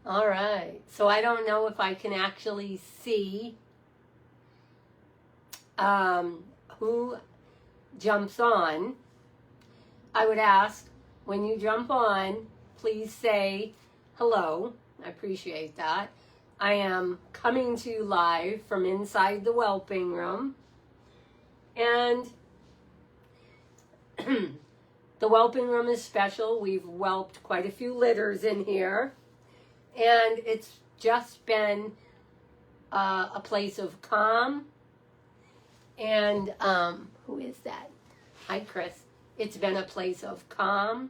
All right, so I don't know if I can actually see who jumps on. I would ask, when you jump on, please say hello. I appreciate that. I am coming to you live from inside the whelping room. And the whelping room is special. We've whelped quite a few litters in here. And it's just been a place of calm. And who is that? Hi, Chris. It's been a place of calm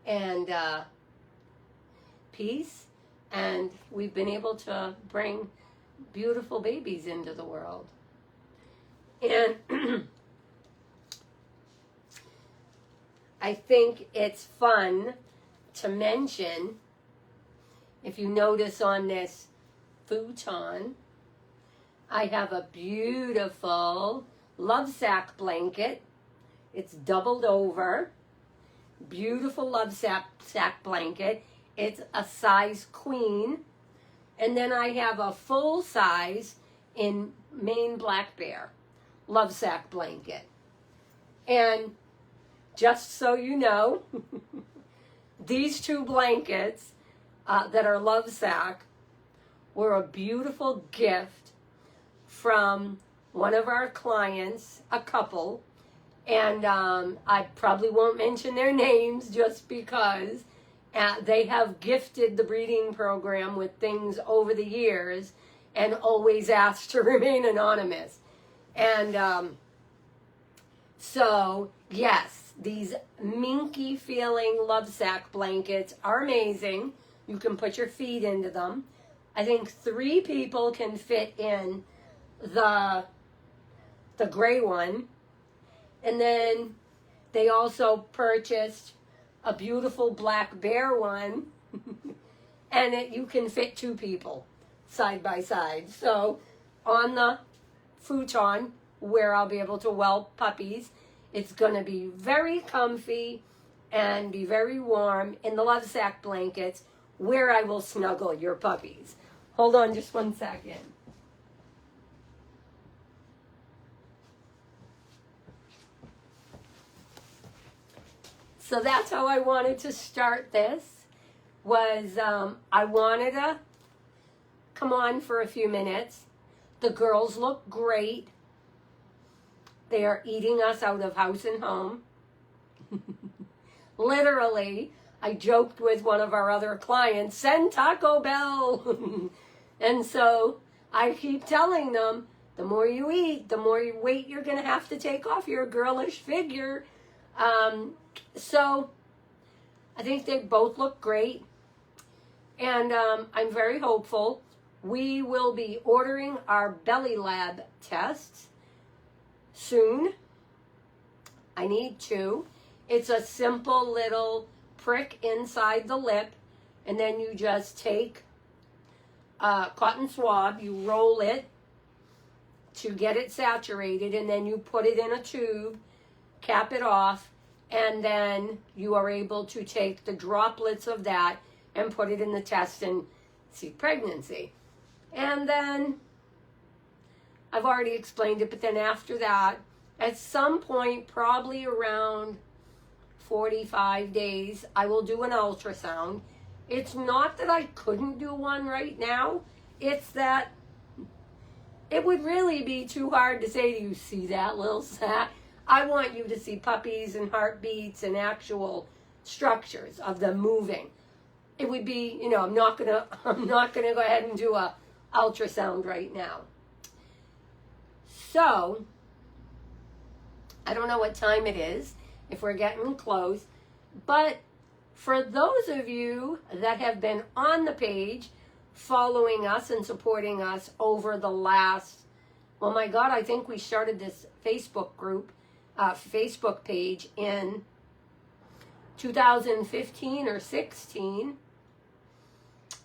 and peace. And we've been able to bring beautiful babies into the world. And I think it's fun to mention, if you notice on this futon, I have a beautiful love sack blanket. It's doubled over. Beautiful love sack blanket. It's a size queen. And then I have a full size in Maine Black Bear love sack blanket. And just so you know, these two blankets that are love sack were a beautiful gift from one of our clients, a couple, and I probably won't mention their names just because they have gifted the breeding program with things over the years and always asked to remain anonymous. And so, yes, these minky feeling love sack blankets are amazing. You can put your feet into them. I think 3 people can fit in the gray one. And then they also purchased a beautiful black bear one. And you can fit 2 people side by side. So on the futon, where I'll be able to whelp puppies, it's going to be very comfy and be very warm in the love sack blankets where I will snuggle your puppies. Hold on just one second. So that's how I wanted to start this, was I wanted to come on for a few minutes. The girls look great. They are eating us out of house and home. Literally, I joked with one of our other clients, send Taco Bell. And so I keep telling them, the more you eat, the more weight you're going to have to take off your girlish figure. So I think they both look great. And I'm very hopeful. We will be ordering our belly lab tests soon. I need 2. It's a simple little prick inside the lip, and then you just take a cotton swab, you roll it to get it saturated, and then you put it in a tube, cap it off, and then you are able to take the droplets of that and put it in the test and see pregnancy. And then, I've already explained it, but then after that, at some point, probably around 45 days, I will do an ultrasound. It's not that I couldn't do one right now. It's that it would really be too hard to say to you, see that little sac? I want you to see puppies and heartbeats and actual structures of them moving. It would be, I'm not gonna go ahead and do a ultrasound right now. So, I don't know what time it is, if we're getting close, but for those of you that have been on the page, following us and supporting us over the last, oh my God, I think we started this Facebook group, Facebook page in 2015 or 16,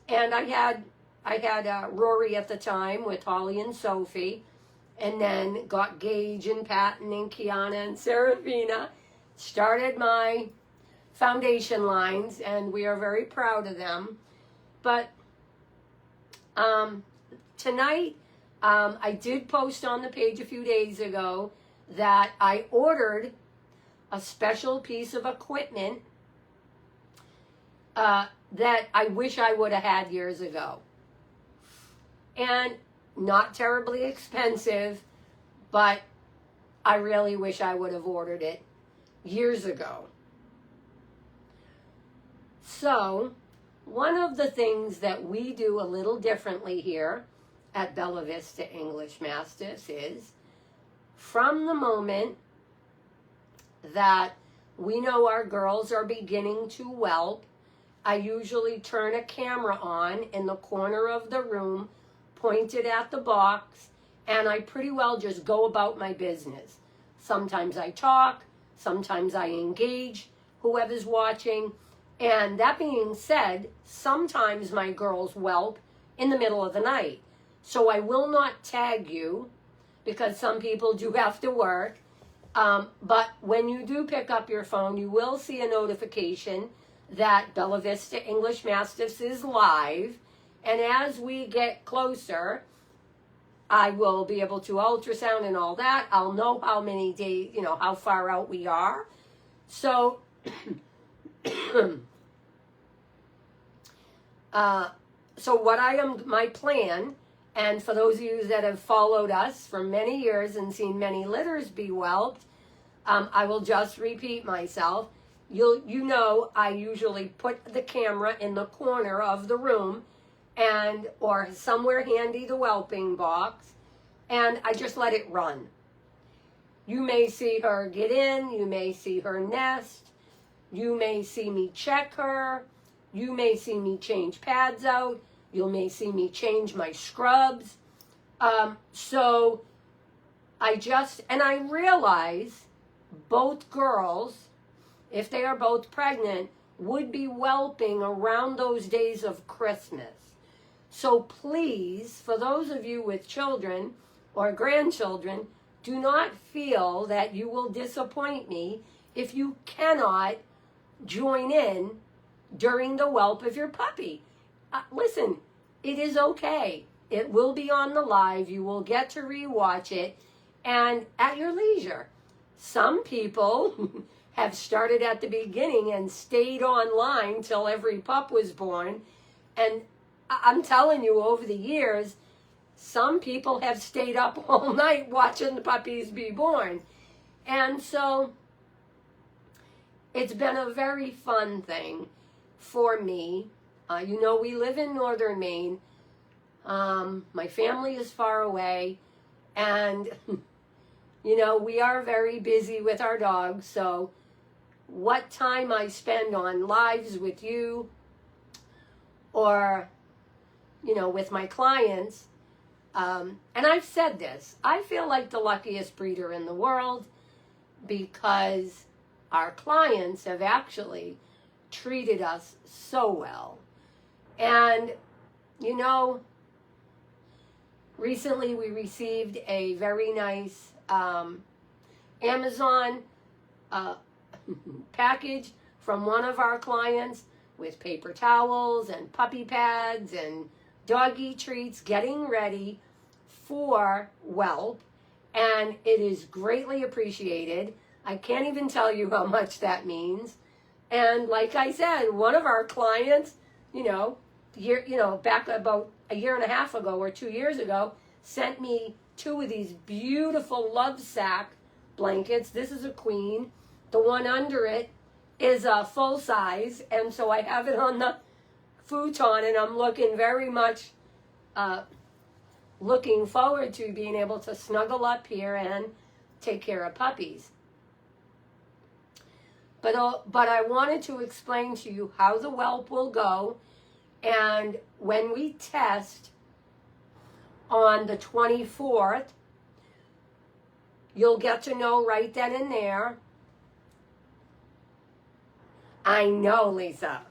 and I had I had Rory at the time with Holly and Sophie, and then got Gage and Patton and Kiana and Serafina. Started my foundation lines, and we are very proud of them. But tonight, I did post on the page a few days ago that I ordered a special piece of equipment that I wish I would have had years ago. And not terribly expensive, but I really wish I would have ordered it years ago. So, one of the things that we do a little differently here at Bella Vista English Mastiffs is, from the moment that we know our girls are beginning to whelp, I usually turn a camera on in the corner of the room, pointed at the box, and I pretty well just go about my business. Sometimes I talk, sometimes I engage whoever's watching, and that being said, sometimes my girls whelp in the middle of the night. So I will not tag you, because some people do have to work, but when you do pick up your phone, you will see a notification that Bella Vista English Mastiffs is live. And as we get closer, I will be able to ultrasound and all that. I'll know how many days, how far out we are. So, my plan, and for those of you that have followed us for many years and seen many litters be whelped, I will just repeat myself. I usually put the camera in the corner of the room, or somewhere handy the whelping box, and I just let it run. You may see her get in, you may see her nest, you may see me check her, you may see me change pads out, you may see me change my scrubs. So I realize both girls, if they are both pregnant, would be whelping around those days of Christmas. So please, for those of you with children or grandchildren, do not feel that you will disappoint me if you cannot join in during the whelp of your puppy. Listen, it is okay. It will be on the live. You will get to rewatch it, and at your leisure. Some people have started at the beginning and stayed online till every pup was born. And I'm telling you, over the years, some people have stayed up all night watching the puppies be born. And so it's been a very fun thing for me. We live in northern Maine. My family is far away, and we are very busy with our dogs. So what time I spend on lives with you or, with my clients, and I've said this, I feel like the luckiest breeder in the world, because our clients have actually treated us so well. And, recently we received a very nice Amazon package from one of our clients with paper towels and puppy pads and doggy treats, getting ready for whelp, and it is greatly appreciated. I can't even tell you how much that means. And like I said, one of our clients, back about a year and a half ago or 2 years ago, sent me 2 of these beautiful love sack blankets. This is a queen. The one under it is a full size, and so I have it on the futon, and I'm looking very much looking forward to being able to snuggle up here and take care of puppies. But I wanted to explain to you how the whelp will go, and when we test on the 24th, you'll get to know right then and there. I know, Lisa.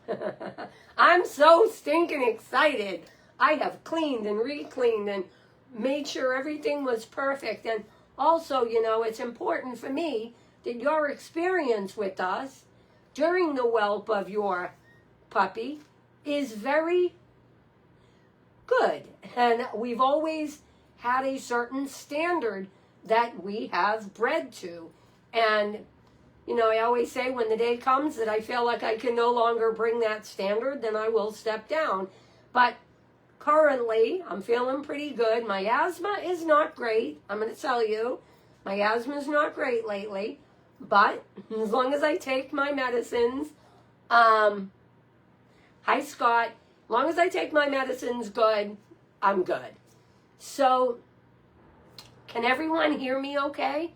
I'm so stinking excited. I have cleaned and re-cleaned and made sure everything was perfect. And also, you know, it's important for me that your experience with us during the whelp of your puppy is very good. And we've always had a certain standard that we have bred to. And, you know, I always say when the day comes that I feel like I can no longer bring that standard, then I will step down. But currently, I'm feeling pretty good. My asthma is not great. I'm going to tell you, my asthma is not great lately. But as long as I take my medicines, hi Scott, as long as I take my medicines good, I'm good. So, can everyone hear me okay?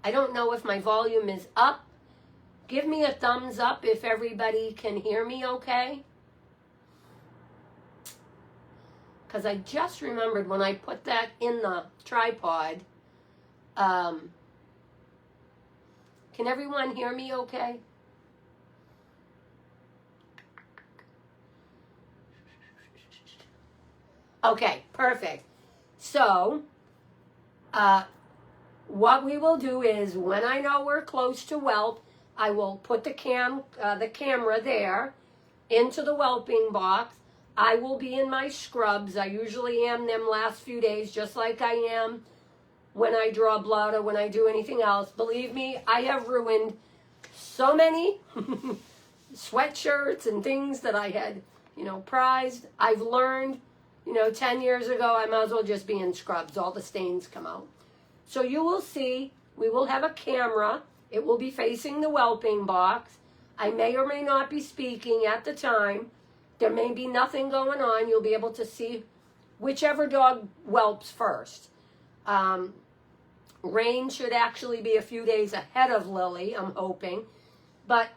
I don't know if my volume is up. Give me a thumbs up if everybody can hear me okay. Because I just remembered when I put that in the tripod. Can everyone hear me okay? Okay, perfect. So, what we will do is when I know we're close to whelp, I will put the camera there into the whelping box. I will be in my scrubs. I usually am them last few days, just like I am when I draw blood or when I do anything else. Believe me, I have ruined so many sweatshirts and things that I had, you know, prized. I've learned, you know, 10 years ago, I might as well just be in scrubs. All the stains come out. So you will see, we will have a camera. It will be facing the whelping box. I may or may not be speaking at the time. There may be nothing going on. You'll be able to see whichever dog whelps first. Rain should actually be a few days ahead of Lily, I'm hoping. But,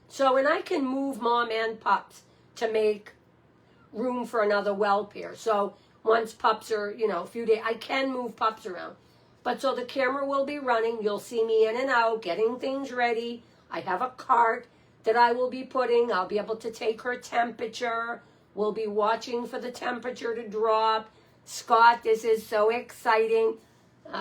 so, and I can move mom and pups to make room for another whelp here. So, once pups are, you know, a few days, I can move pups around. But so the camera will be running. You'll see me in and out, getting things ready. I have a cart that I will be putting. I'll be able to take her temperature. We'll be watching for the temperature to drop. Scott, this is so exciting.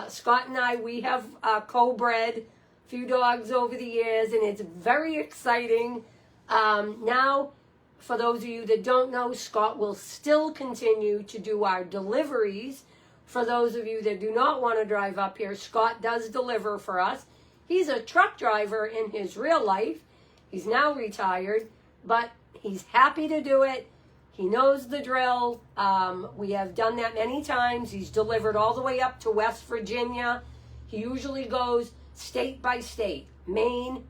Scott and I, we have co-bred a few dogs over the years, and it's very exciting. Now, for those of you that don't know, Scott will still continue to do our deliveries. For those of you that do not want to drive up here, Scott does deliver for us. He's a truck driver in his real life. He's now retired, but he's happy to do it. He knows the drill. We have done that many times. He's delivered all the way up to West Virginia. He usually goes state by state. Maine,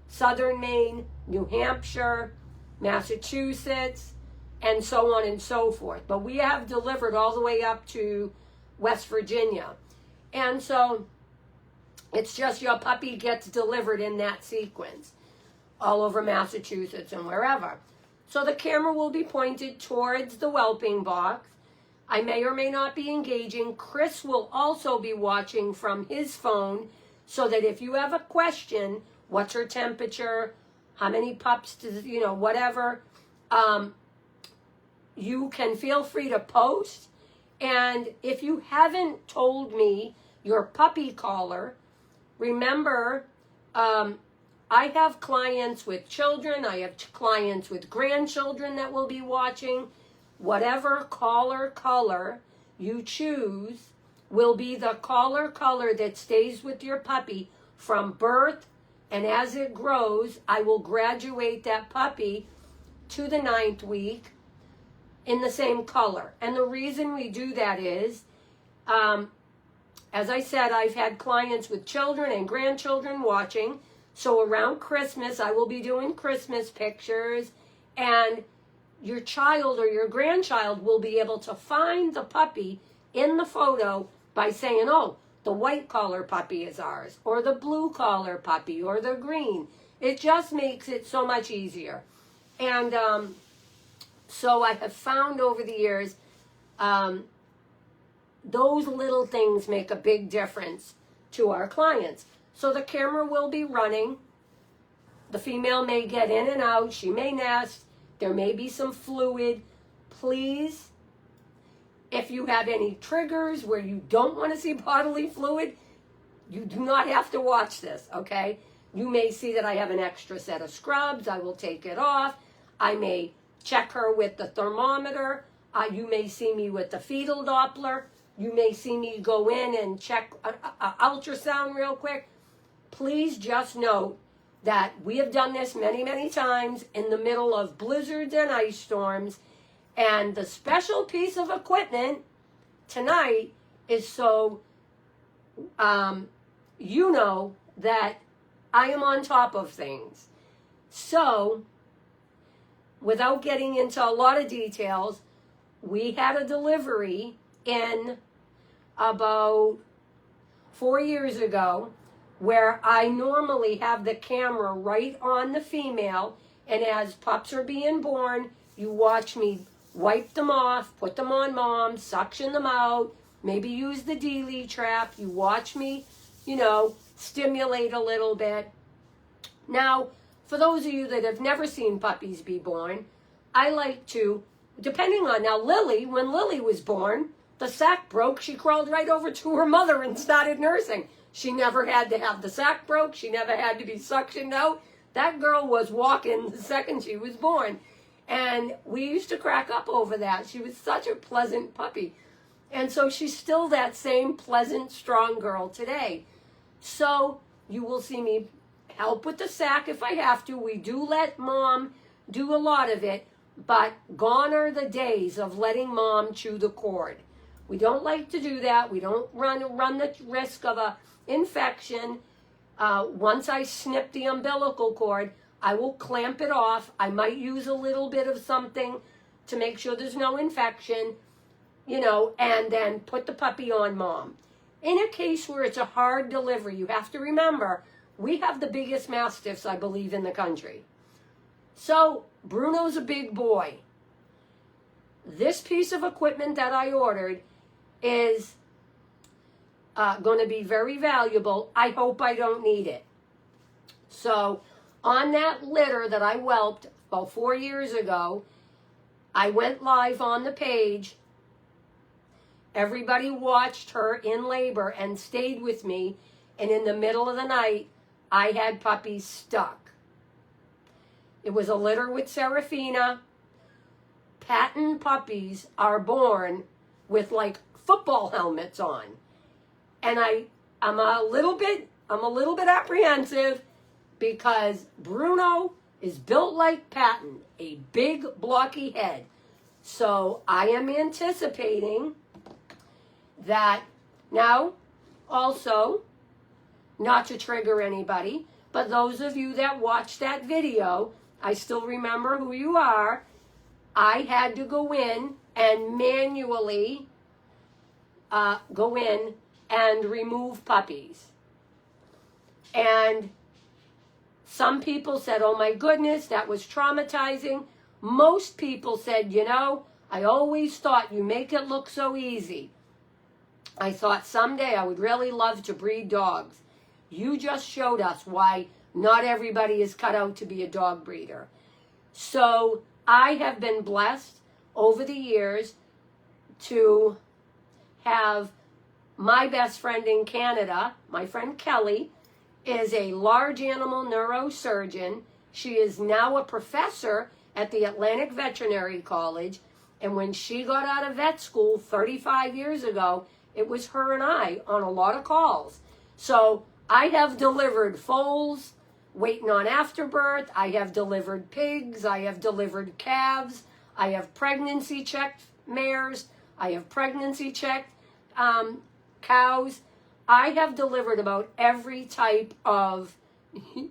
Southern Maine, New Hampshire, Massachusetts, and so on and so forth. But we have delivered all the way up to West Virginia. And so it's just your puppy gets delivered in that sequence all over Massachusetts and wherever. So the camera will be pointed towards the whelping box. I may or may not be engaging. Chris will also be watching from his phone so that if you have a question, what's her temperature, how many pups does, you know, whatever, you can feel free to post. And if you haven't told me your puppy collar, remember, I have clients with children. I have clients with grandchildren that will be watching. Whatever collar color you choose will be the collar color that stays with your puppy from birth. And as it grows, I will graduate that puppy to the 9th week in the same color. And the reason we do that is, as I said, I've had clients with children and grandchildren watching. So around Christmas, I will be doing Christmas pictures, and your child or your grandchild will be able to find the puppy in the photo by saying, oh, the white collar puppy is ours, or the blue collar puppy, or the green. It just makes it so much easier. And so I have found over the years, those little things make a big difference to our clients. So the camera will be running. The female may get in and out. She may nest. There may be some fluid. please, if you have any triggers where you don't want to see bodily fluid, you do not have to watch this, okay? You may see that I have an extra set of scrubs. I will take it off. I may check her with the thermometer. You may see me with the fetal Doppler. You may see me go in and check ultrasound real quick. Please just note that we have done this many, many times in the middle of blizzards and ice storms. And the special piece of equipment tonight is so you know that I am on top of things. So, without getting into a lot of details, we had a delivery in about 4 years ago where I normally have the camera right on the female, and as pups are being born, you watch me wipe them off, put them on mom, suction them out, maybe use the D-Lee trap. You watch me, stimulate a little bit. Now, for those of you that have never seen puppies be born, I like to, depending on, now Lily, when Lily was born, the sac broke, she crawled right over to her mother and started nursing. She never had to have the sac broke. She never had to be suctioned out. That girl was walking the second she was born. And we used to crack up over that. She was such a pleasant puppy. And so she's still that same pleasant, strong girl today. So you will see me help with the sac if I have to. We do let mom do a lot of it, but gone are the days of letting mom chew the cord. We don't like to do that. We don't run the risk of a infection. Once I snip the umbilical cord, I will clamp it off. I might use a little bit of something to make sure there's no infection, and then put the puppy on mom. In a case where it's a hard delivery, you have to remember, we have the biggest Mastiffs, I believe, in the country. So, Bruno's a big boy. This piece of equipment that I ordered is going to be very valuable. I hope I don't need it. So, on that litter that I whelped about 4 years ago, I went live on the page. Everybody watched her in labor and stayed with me. And in the middle of the night, I had puppies stuck. It was a litter with Serafina. Patent puppies are born with like football helmets on. And I'm a little bit apprehensive because Bruno is built like Patton, a big blocky head. So I am anticipating that. Now, also, not to trigger anybody, but those of you that watched that video, I still remember who you are. I had to go in and manually go in and remove puppies. And some people said, oh my goodness, that was traumatizing. Most people said, I always thought you make it look so easy. I thought someday I would really love to breed dogs. You just showed us why not everybody is cut out to be a dog breeder. So I have been blessed over the years to have my best friend in Canada, my friend Kelly, is a large animal neurosurgeon. She is now a professor at the Atlantic Veterinary College. And when she got out of vet school 35 years ago, it was her and I on a lot of calls. So I have delivered foals waiting on afterbirth. I have delivered pigs. I have delivered calves. I have pregnancy checked mares. I have pregnancy checked cows. I have delivered about every type of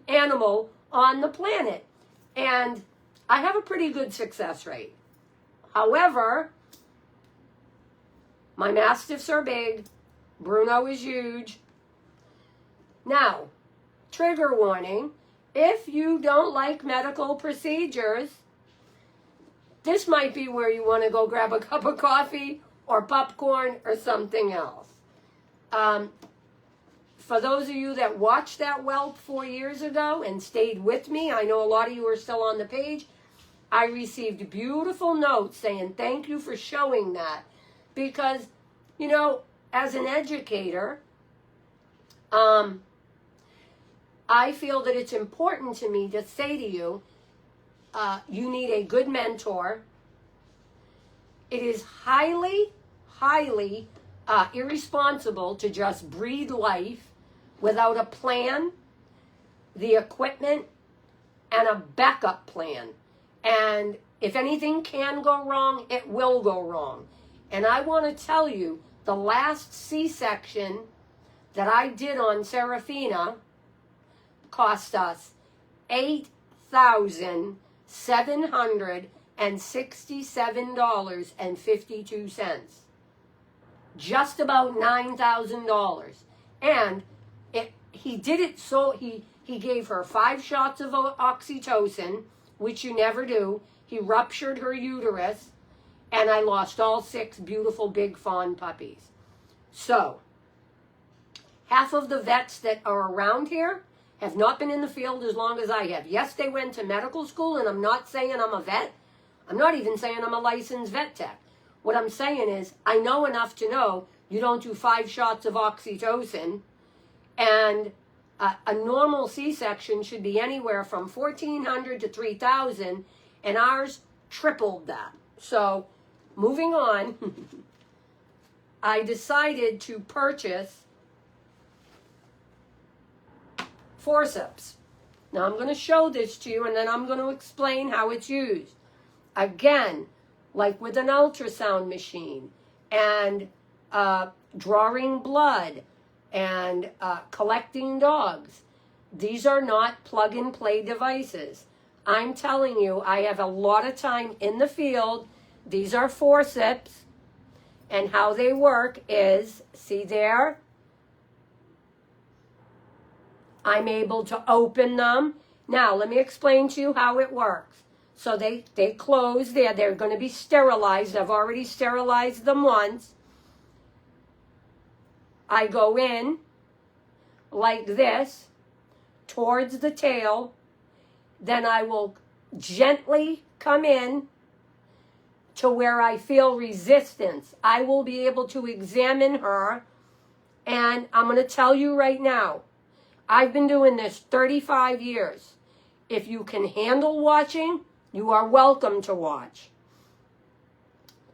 animal on the planet. And I have a pretty good success rate. However, my Mastiffs are big. Bruno is huge. Now, trigger warning. If you don't like medical procedures, this might be where you want to go grab a cup of coffee or popcorn or something else. For those of you that watched that whelp 4 years ago and stayed with me, I know a lot of you are still on the page. I received beautiful notes saying thank you for showing that. Because, you know, as an educator, I feel that it's important to me to say to you, you need a good mentor. It is highly, highly irresponsible to just breed life without a plan, the equipment, and a backup plan. And if anything can go wrong, it will go wrong. And I want to tell you, the last C-section that I did on Serafina cost us $8,767.52. Just about $9,000. And he did it so he gave her 5 shots of oxytocin, which you never do. He ruptured her uterus, and I lost all 6 beautiful big fawn puppies. So, half of the vets that are around here have not been in the field as long as I have. Yes, they went to medical school, and I'm not saying I'm a vet. I'm not even saying I'm a licensed vet tech. What I'm saying is, I know enough to know you don't do 5 shots of oxytocin, and a normal C-section should be anywhere from $1,400 to $3,000, and ours tripled that. So, moving on, I decided to purchase forceps. Now, I'm going to show this to you, and then I'm going to explain how it's used. Again, like with an ultrasound machine, and drawing blood, and collecting dogs. These are not plug-and-play devices. I'm telling you, I have a lot of time in the field. These are forceps, and how they work is, see there? I'm able to open them. Now, let me explain to you how it works. So they close there. They're going to be sterilized. I've already sterilized them once. I go in like this towards the tail. Then I will gently come in to where I feel resistance. I will be able to examine her. And I'm going to tell you right now, I've been doing this 35 years. If you can handle watching, you are welcome to watch.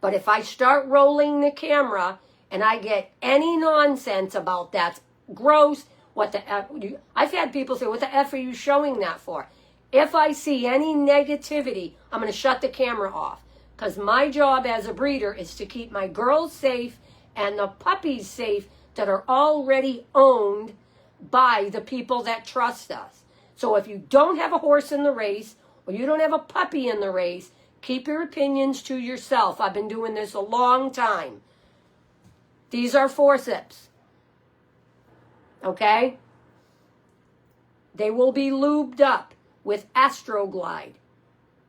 But if I start rolling the camera and I get any nonsense about that's gross, what the F, I've had people say, what the F are you showing that for? If I see any negativity, I'm going to shut the camera off. Because my job as a breeder is to keep my girls safe and the puppies safe that are already owned by the people that trust us. So if you don't have a horse in the race, or you don't have a puppy in the race, keep your opinions to yourself. I've been doing this a long time. These are forceps. Okay? They will be lubed up with Astroglide,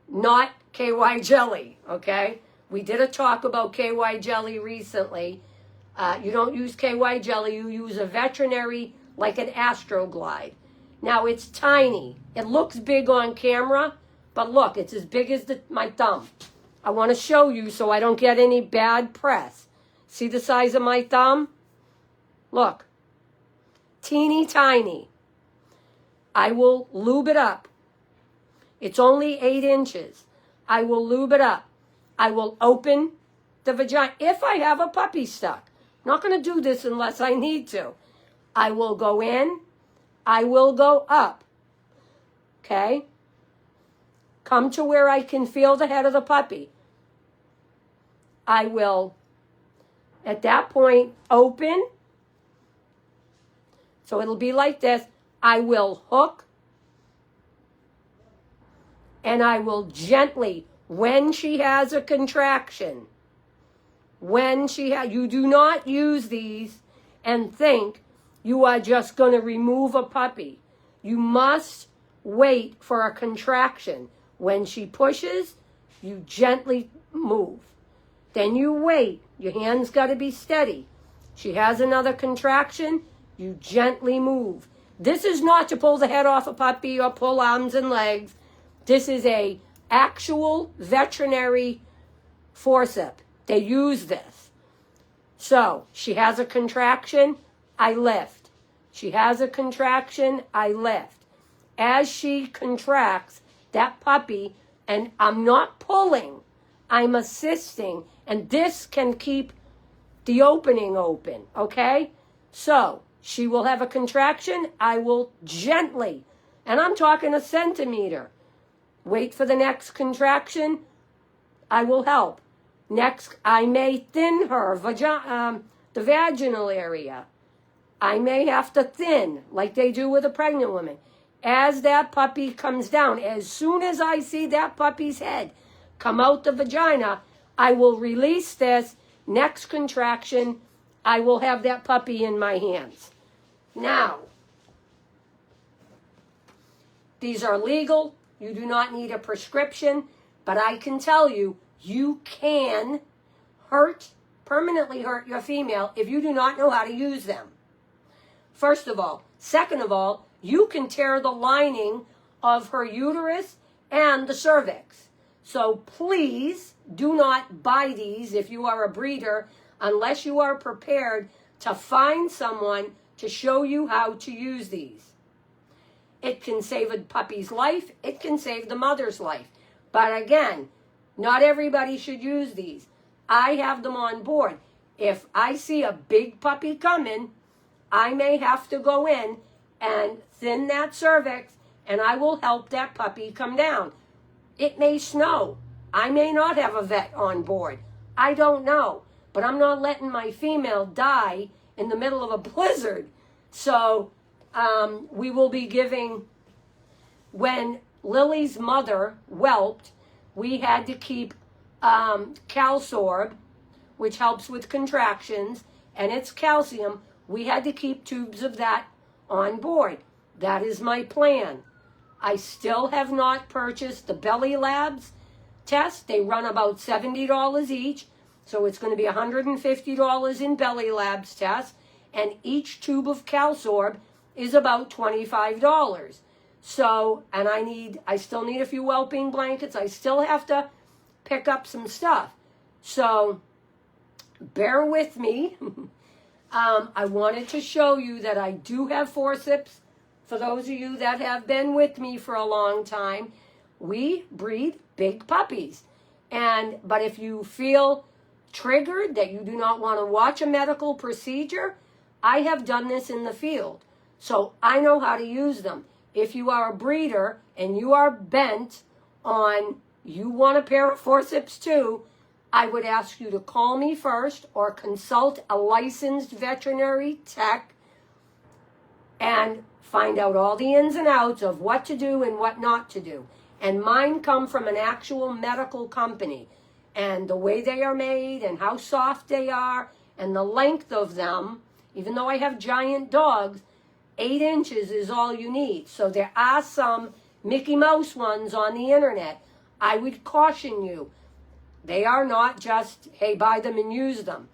not KY jelly. Okay? We did a talk about KY jelly recently. You don't use KY jelly. You use a veterinary like an Astroglide. Now, it's tiny. It looks big on camera, but look, it's as big as my thumb. I want to show you so I don't get any bad press. See the size of my thumb? Look. Teeny tiny. I will lube it up. It's only 8 inches. I will lube it up. I will open the vagina if I have a puppy stuck. I'm not going to do this unless I need to. I will go in. I will go up. Okay? Come to where I can feel the head of the puppy. I will, at that point, open. So it'll be like this. I will hook. And I will gently, when she has a contraction, you do not use these and think you are just going to remove a puppy. You must wait for a contraction. When she pushes, you gently move. Then you wait. Your hand's got to be steady. She has another contraction, you gently move. This is not to pull the head off a puppy or pull arms and legs. This is a actual veterinary forceps. They use this. So she has a contraction, I lift. She has a contraction, I lift. As she contracts, that puppy, and I'm not pulling, I'm assisting, and this can keep the opening open, okay? So she will have a contraction, I will gently, and I'm talking a centimeter. Wait for the next contraction, I will help. Next, I may thin her, the vaginal area. I may have to thin, like they do with a pregnant woman. As that puppy comes down, as soon as I see that puppy's head come out the vagina, I will release this. Next contraction, I will have that puppy in my hands. Now, these are legal. You do not need a prescription, but I can tell you, you can permanently hurt your female if you do not know how to use them. First of all. Second of all, you can tear the lining of her uterus and the cervix. So please do not buy these if you are a breeder unless you are prepared to find someone to show you how to use these. It can save a puppy's life. It can save the mother's life. But again, not everybody should use these. I have them on board. If I see a big puppy coming, I may have to go in and thin that cervix, and I will help that puppy come down. It may snow. I may not have a vet on board. I don't know. But I'm not letting my female die in the middle of a blizzard. So we will be giving, when Lily's mother whelped, we had to keep Calsorb, which helps with contractions, and it's calcium. We had to keep tubes of that on board. That is my plan. I still have not purchased the Belly Labs test. They run about $70 each, so it's going to be $150 in Belly Labs test, and each tube of Calsorb is about $25. So, and I still need a few whelping blankets. I still have to pick up some stuff. So, bear with me. I wanted to show you that I do have forceps. For those of you that have been with me for a long time, we breed big puppies. But if you feel triggered that you do not want to watch a medical procedure, I have done this in the field. So I know how to use them. If you are a breeder and you are bent on you want a pair of forceps too, I would ask you to call me first or consult a licensed veterinary tech and find out all the ins and outs of what to do and what not to do. And mine come from an actual medical company. And the way they are made and how soft they are and the length of them, even though I have giant dogs, 8 inches is all you need. So there are some Mickey Mouse ones on the internet. I would caution you. They are not just, hey, buy them and use them.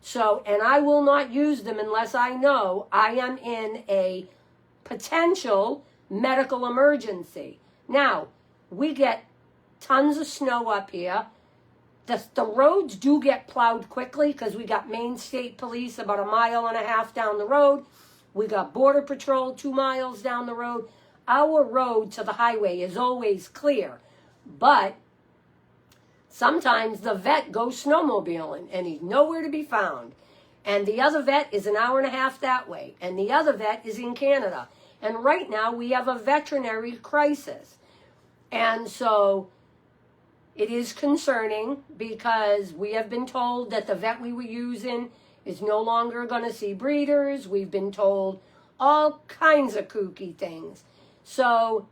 So, and I will not use them unless I know I am in a potential medical emergency. Now, we get tons of snow up here. The roads do get plowed quickly because we got Maine State Police about 1.5 miles down the road. We got Border Patrol 2 miles down the road. Our road to the highway is always clear. But sometimes the vet goes snowmobiling and he's nowhere to be found. And the other vet is 1.5 hours that way. And the other vet is in Canada. And right now we have a veterinary crisis. And so it is concerning because we have been told that the vet we were using is no longer going to see breeders. We've been told all kinds of kooky things. So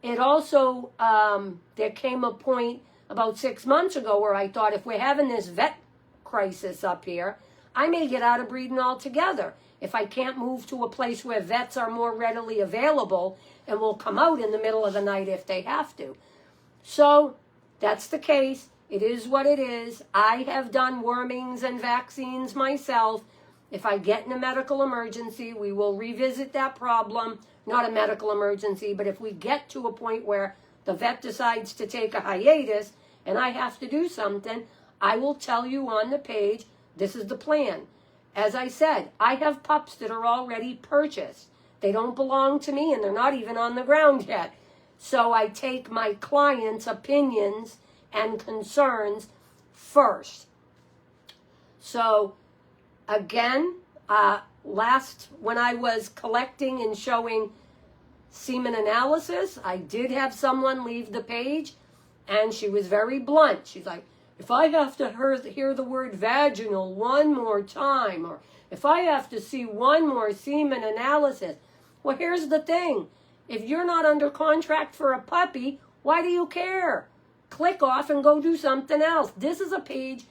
it also, there came a point about 6 months ago where I thought if we're having this vet crisis up here, I may get out of breeding altogether if I can't move to a place where vets are more readily available and will come out in the middle of the night if they have to. So that's the case. It is what it is. I have done wormings and vaccines myself. If I get in a medical emergency, we will revisit that problem. Not a medical emergency, but if we get to a point where the vet decides to take a hiatus and I have to do something, I will tell you on the page, this is the plan. As I said, I have pups that are already purchased. They don't belong to me and they're not even on the ground yet. So I take my clients' opinions and concerns first. So again, when I was collecting and showing semen analysis, I did have someone leave the page and she was very blunt. She's like, if I have to hear the word vaginal one more time, or if I have to see one more semen analysis, well, here's the thing. If you're not under contract for a puppy, why do you care? Click off and go do something else. This is a page,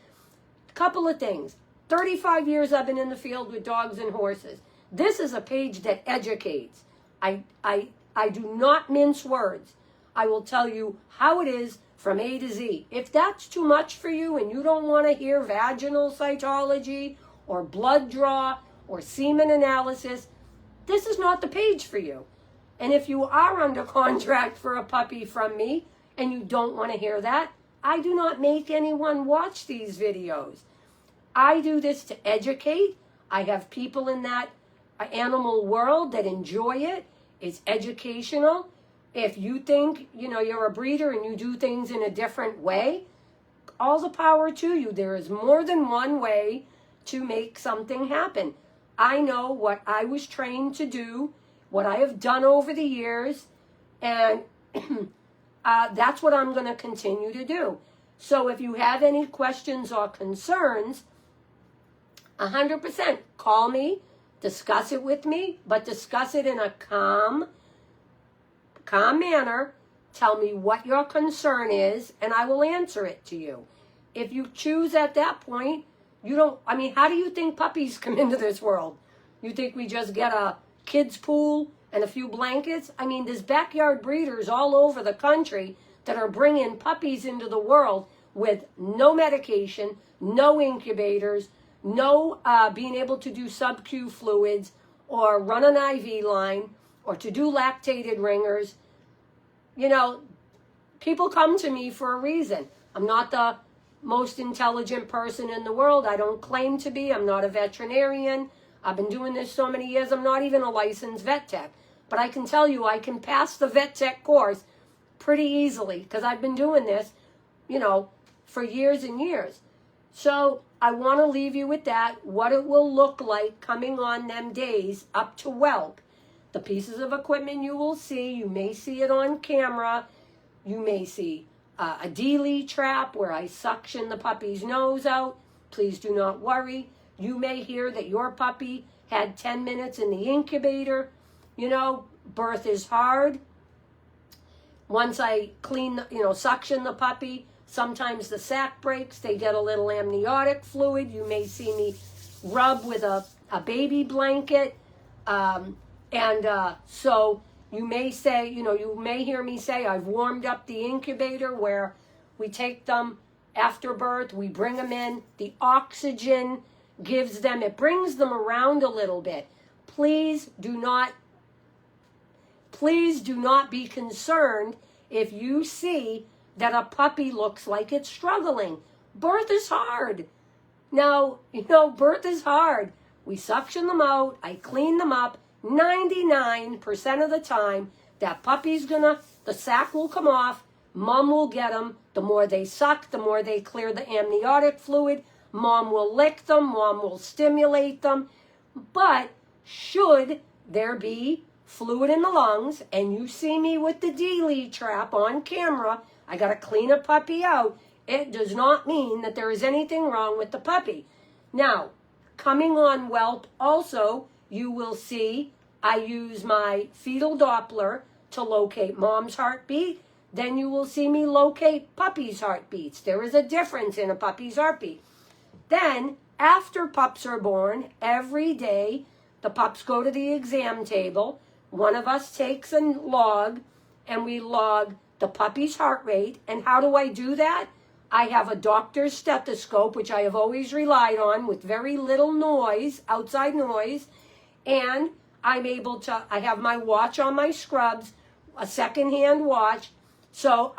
couple of things. 35 years I've been in the field with dogs and horses. This is a page that educates. I do not mince words. I will tell you how it is from A to Z. If that's too much for you and you don't want to hear vaginal cytology or blood draw or semen analysis, this is not the page for you. And if you are under contract for a puppy from me and you don't want to hear that, I do not make anyone watch these videos. I do this to educate. I have people in that animal world that enjoy it. It's educational. If you think, you're a breeder and you do things in a different way, all the power to you. There is more than one way to make something happen. I know what I was trained to do, what I have done over the years, and that's what I'm going to continue to do. So if you have any questions or concerns, 100% call me, discuss it with me, but discuss it in a calm manner. Tell me what your concern is, and I will answer it to you. If you choose at that point, how do you think puppies come into this world? You think we just get a kid's pool and a few blankets? There's backyard breeders all over the country that are bringing puppies into the world with no medication, no incubators, no being able to do sub-Q fluids or run an IV line or to do lactated ringers. People come to me for a reason. I'm not the most intelligent person in the world. I don't claim to be. I'm not a veterinarian. I've been doing this so many years. I'm not even a licensed vet tech. But I can tell you I can pass the vet tech course pretty easily because I've been doing this, for years and years. So I want to leave you with that, what it will look like coming on them days up to whelp. The pieces of equipment you will see, you may see it on camera. You may see a D-lead trap where I suction the puppy's nose out. Please do not worry. You may hear that your puppy had 10 minutes in the incubator. Birth is hard. Once I suction the puppy, sometimes the sac breaks. They get a little amniotic fluid. You may see me rub with a baby blanket. So you may say, you may hear me say, I've warmed up the incubator where we take them after birth. We bring them in. The oxygen it brings them around a little bit. Please do not be concerned if you see that a puppy looks like it's struggling. Birth is hard. Now, birth is hard. We suction them out. I clean them up. 99% of the time, that puppy's the sac will come off. Mom will get them. The more they suck, the more they clear the amniotic fluid. Mom will lick them. Mom will stimulate them. But should there be fluid in the lungs, and you see me with the D-lead trap on camera, I got to clean a puppy out, it does not mean that there is anything wrong with the puppy. Now, coming on whelp also, you will see I use my fetal Doppler to locate mom's heartbeat. Then you will see me locate puppy's heartbeats. There is a difference in a puppy's heartbeat. Then, after pups are born, every day, the pups go to the exam table. One of us takes a log, and we log the puppy's heart rate. And how do I do that? I have a doctor's stethoscope, which I have always relied on with very little noise, outside noise. And I have my watch on my scrubs, a secondhand watch. So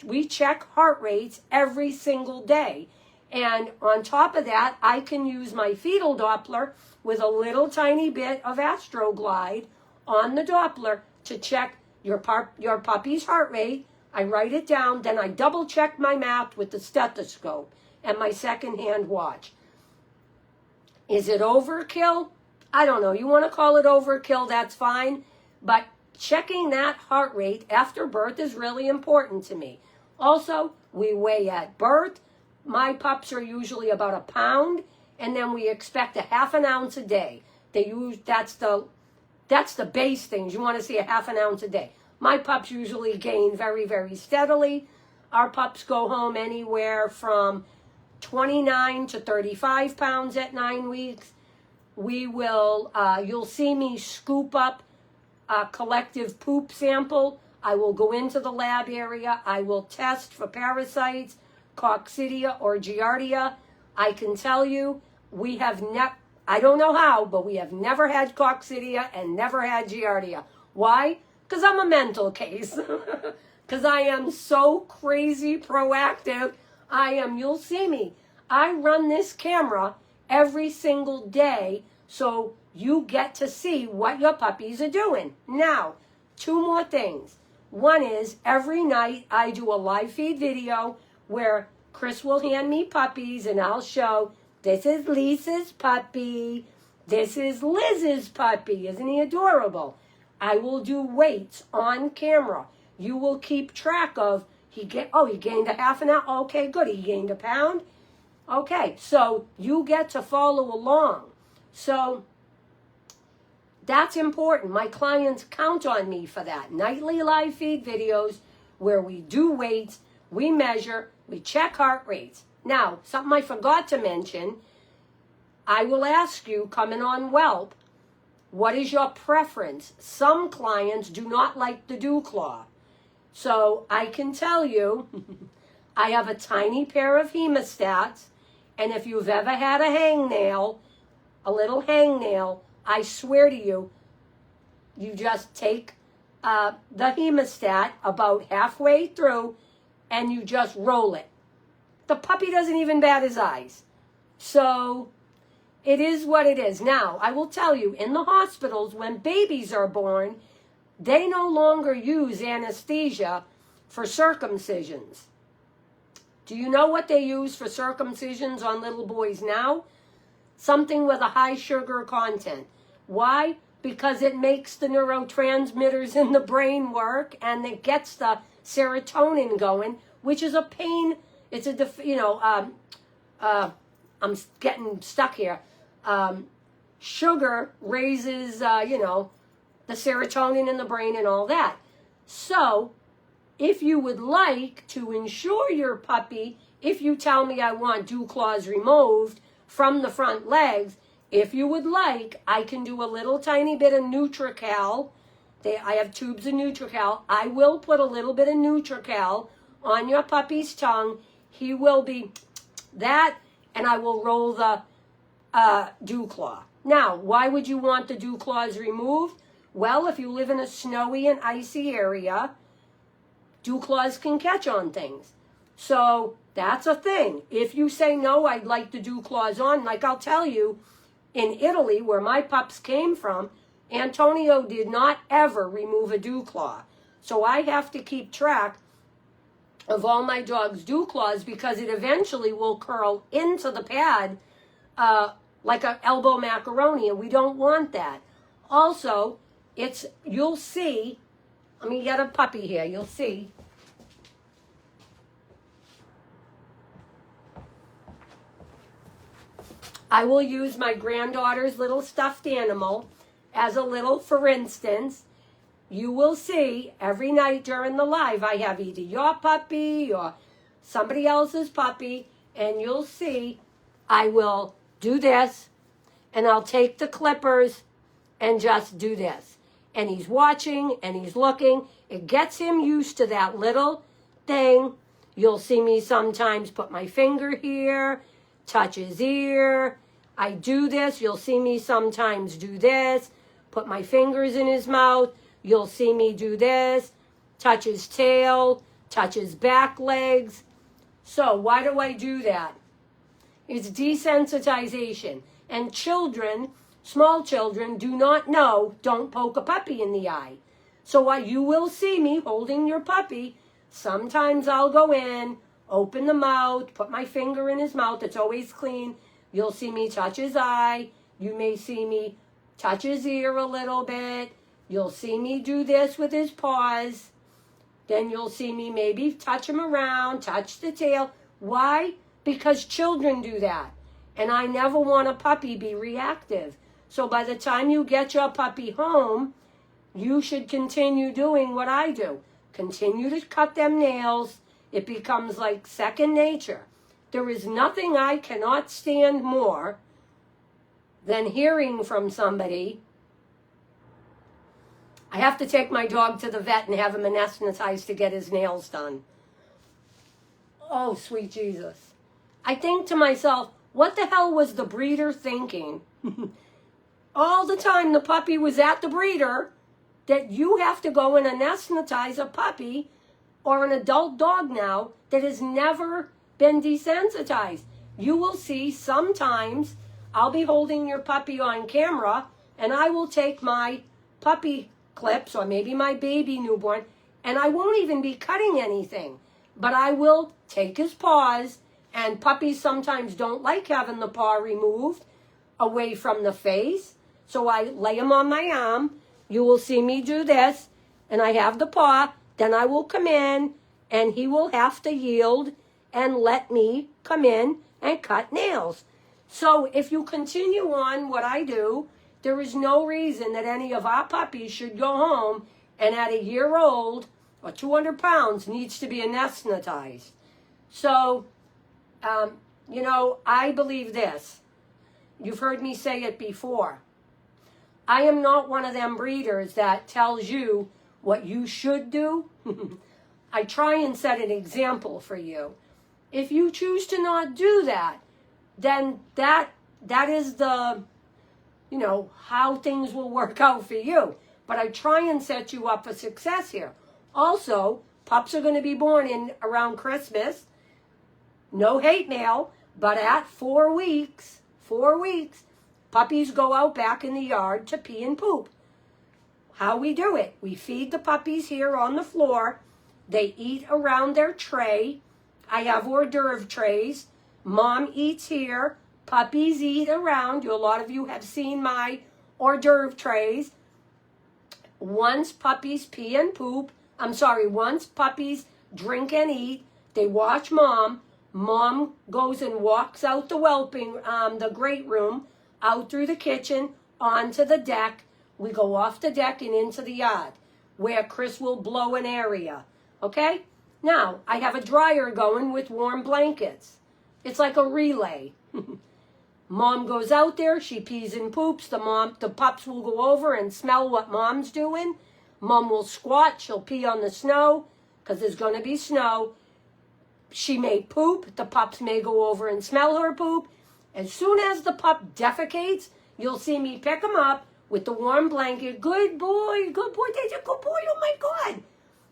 we check heart rates every single day. And on top of that, I can use my fetal Doppler with a little tiny bit of Astroglide on the Doppler to check your puppy's heart rate. I write it down, then I double check my math with the stethoscope and my second-hand watch. Is it overkill? I don't know. You want to call it overkill, that's fine. But checking that heart rate after birth is really important to me. Also, we weigh at birth. My pups are usually about a pound, and then we expect a half an ounce a day. That's the base things. You want to see a half an ounce a day. My pups usually gain very, very steadily. Our pups go home anywhere from 29 to 35 pounds at 9 weeks. You'll see me scoop up a collective poop sample. I will go into the lab area. I will test for parasites, Coccidia or Giardia. I can tell you, I don't know how, but we have never had Coccidia and never had Giardia. Why? Because I'm a mental case. Because I am so crazy proactive. You'll see me. I run this camera every single day, so you get to see what your puppies are doing. Now, 2 more things. One is every night I do a live feed video where Chris will hand me puppies and I'll show, this is Lisa's puppy, this is Liz's puppy. Isn't he adorable? I will do weights on camera. You will keep track of, he gained a half an hour. Okay, good. He gained a pound. Okay, so you get to follow along. So that's important. My clients count on me for that. Nightly live feed videos where we do weights, we measure, we check heart rates. Now, something I forgot to mention, I will ask you, coming on Whelp, what is your preference? Some clients do not like the dew claw. So I can tell you, I have a tiny pair of hemostats, and if you've ever had a hangnail, a little hangnail, I swear to you, you just take the hemostat about halfway through and you just roll it. The puppy doesn't even bat his eyes. So it is what it is. Now, I will tell you, in the hospitals, when babies are born, they no longer use anesthesia for circumcisions. Do you know what they use for circumcisions on little boys now? Something with a high sugar content. Why? Because it makes the neurotransmitters in the brain work and it gets the serotonin going, which is a pain. It's I'm getting stuck here. Sugar raises, the serotonin in the brain and all that. So, if you would like to insure your puppy, if you tell me I want dew claws removed from the front legs, if you would like, I can do a little tiny bit of Nutrical. I have tubes of Nutrical. I will put a little bit of Nutrical on your puppy's tongue. He will be that, and I will roll the dew claw. Now, why would you want the dew claws removed? Well, if you live in a snowy and icy area, dew claws can catch on things. So that's a thing. If you say, no, I'd like the dew claws on, like I'll tell you, in Italy, where my pups came from, Antonio did not ever remove a dew claw. So I have to keep track of all my dog's dew claws because it eventually will curl into the pad like an elbow macaroni, and we don't want that. Also, you'll see, let me get a puppy here, you'll see. I will use my granddaughter's little stuffed animal as a little, for instance, you will see every night during the live, I have either your puppy or somebody else's puppy, and you'll see I will do this, and I'll take the clippers and just do this. And he's watching, and he's looking. It gets him used to that little thing. You'll see me sometimes put my finger here, touch his ear. I do this. You'll see me sometimes do this, put my fingers in his mouth. You'll see me do this, touch his tail, touch his back legs. So why do I do that? It's desensitization. And children, small children, do not know, don't poke a puppy in the eye. So while you will see me holding your puppy, sometimes I'll go in, open the mouth, put my finger in his mouth. It's always clean. You'll see me touch his eye. You may see me touch his ear a little bit. You'll see me do this with his paws. Then you'll see me maybe touch him around, touch the tail. Why? Because children do that. And I never want a puppy be reactive. So by the time you get your puppy home, you should continue doing what I do. Continue to cut them nails. It becomes like second nature. There is nothing I cannot stand more than hearing from somebody, I have to take my dog to the vet and have him anesthetized to get his nails done. Oh, sweet Jesus. I think to myself, what the hell was the breeder thinking? All the time the puppy was at the breeder, that you have to go and anesthetize a puppy or an adult dog now that has never been desensitized. You will see sometimes I'll be holding your puppy on camera and I will take my puppy clips or maybe my baby newborn and I won't even be cutting anything, but I will take his paws, and puppies sometimes don't like having the paw removed away from the face. So I lay him on my arm. You will see me do this, and I have the paw. Then I will come in, and he will have to yield and let me come in and cut nails. So if you continue on what I do, there is no reason that any of our puppies should go home and at a year old or 200 pounds needs to be anesthetized. So, I believe this. You've heard me say it before. I am not one of them breeders that tells you what you should do. I try and set an example for you. If you choose to not do that, then that is the, how things will work out for you. But I try and set you up for success here. Also, pups are going to be born in around Christmas. No hate mail, but at 4 weeks, puppies go out back in the yard to pee and poop. How we do it? We feed the puppies here on the floor. They eat around their tray. I have hors d'oeuvre trays. Mom eats here. Puppies eat around. A lot of you have seen my hors d'oeuvre trays. Once puppies pee and poop, once puppies drink and eat, they watch mom. Mom goes and walks out the great room, out through the kitchen, onto the deck. We go off the deck and into the yard, where Chris will blow an area. Okay? Now, I have a dryer going with warm blankets. It's like a relay. Mom goes out there, she pees and poops. The pups will go over and smell what mom's doing. Mom will squat, she'll pee on the snow, because there's going to be snow. She may poop, the pups may go over and smell her poop. As soon as the pup defecates, you'll see me pick him up with the warm blanket. Good boy, that's a good boy, oh my God.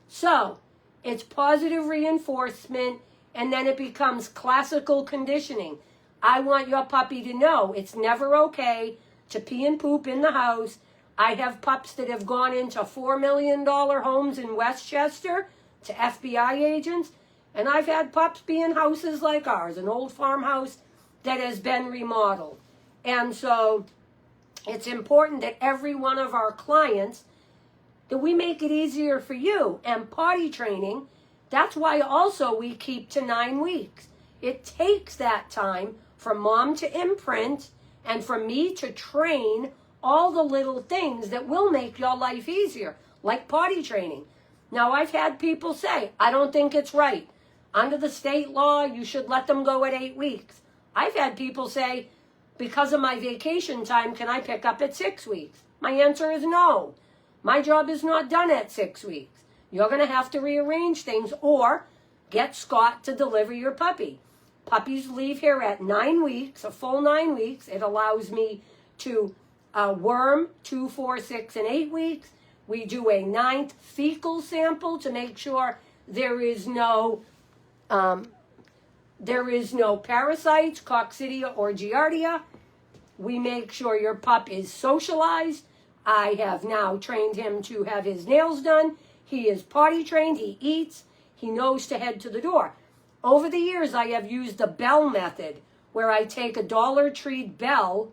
So, it's positive reinforcement, and then it becomes classical conditioning. I want your puppy to know it's never okay to pee and poop in the house. I have pups that have gone into $4 million homes in Westchester to FBI agents, and I've had pups be in houses like ours, an old farmhouse that has been remodeled. And so it's important that every one of our clients, that we make it easier for you. And potty training, that's why also we keep to 9 weeks. It takes that time for mom to imprint and for me to train all the little things that will make your life easier, like potty training. Now, I've had people say, I don't think it's right. Under the state law, you should let them go at 8 weeks. I've had people say, because of my vacation time, can I pick up at 6 weeks? My answer is no. My job is not done at 6 weeks. You're going to have to rearrange things or get Scott to deliver your puppy. Puppies leave here at 9 weeks, a full 9 weeks. It allows me to worm 2, 4, 6, and 8 weeks. We do a 9th fecal sample to make sure There is no parasites, coccidia, or giardia. We make sure your pup is socialized. I have now trained him to have his nails done. He is potty trained. He eats. He knows to head to the door. Over the years, I have used the bell method, where I take a Dollar Tree bell,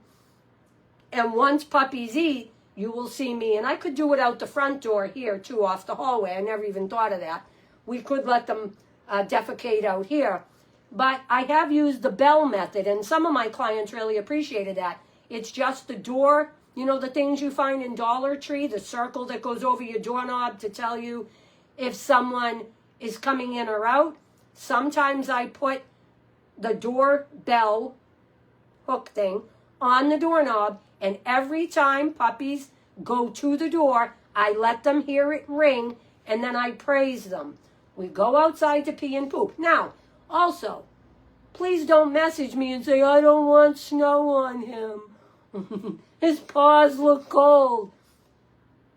and once puppies eat, you will see me. And I could do it out the front door here, too, off the hallway. I never even thought of that. We could let them defecate out here. But I have used the bell method, and some of my clients really appreciated that. It's just the door, you know, the things you find in Dollar Tree, the circle that goes over your doorknob to tell you if someone is coming in or out. Sometimes I put the doorbell hook thing on the doorknob, and every time puppies go to the door, I let them hear it ring, and then I praise them. We go outside to pee and poop. Now, also, please don't message me and say, I don't want snow on him. His paws look cold.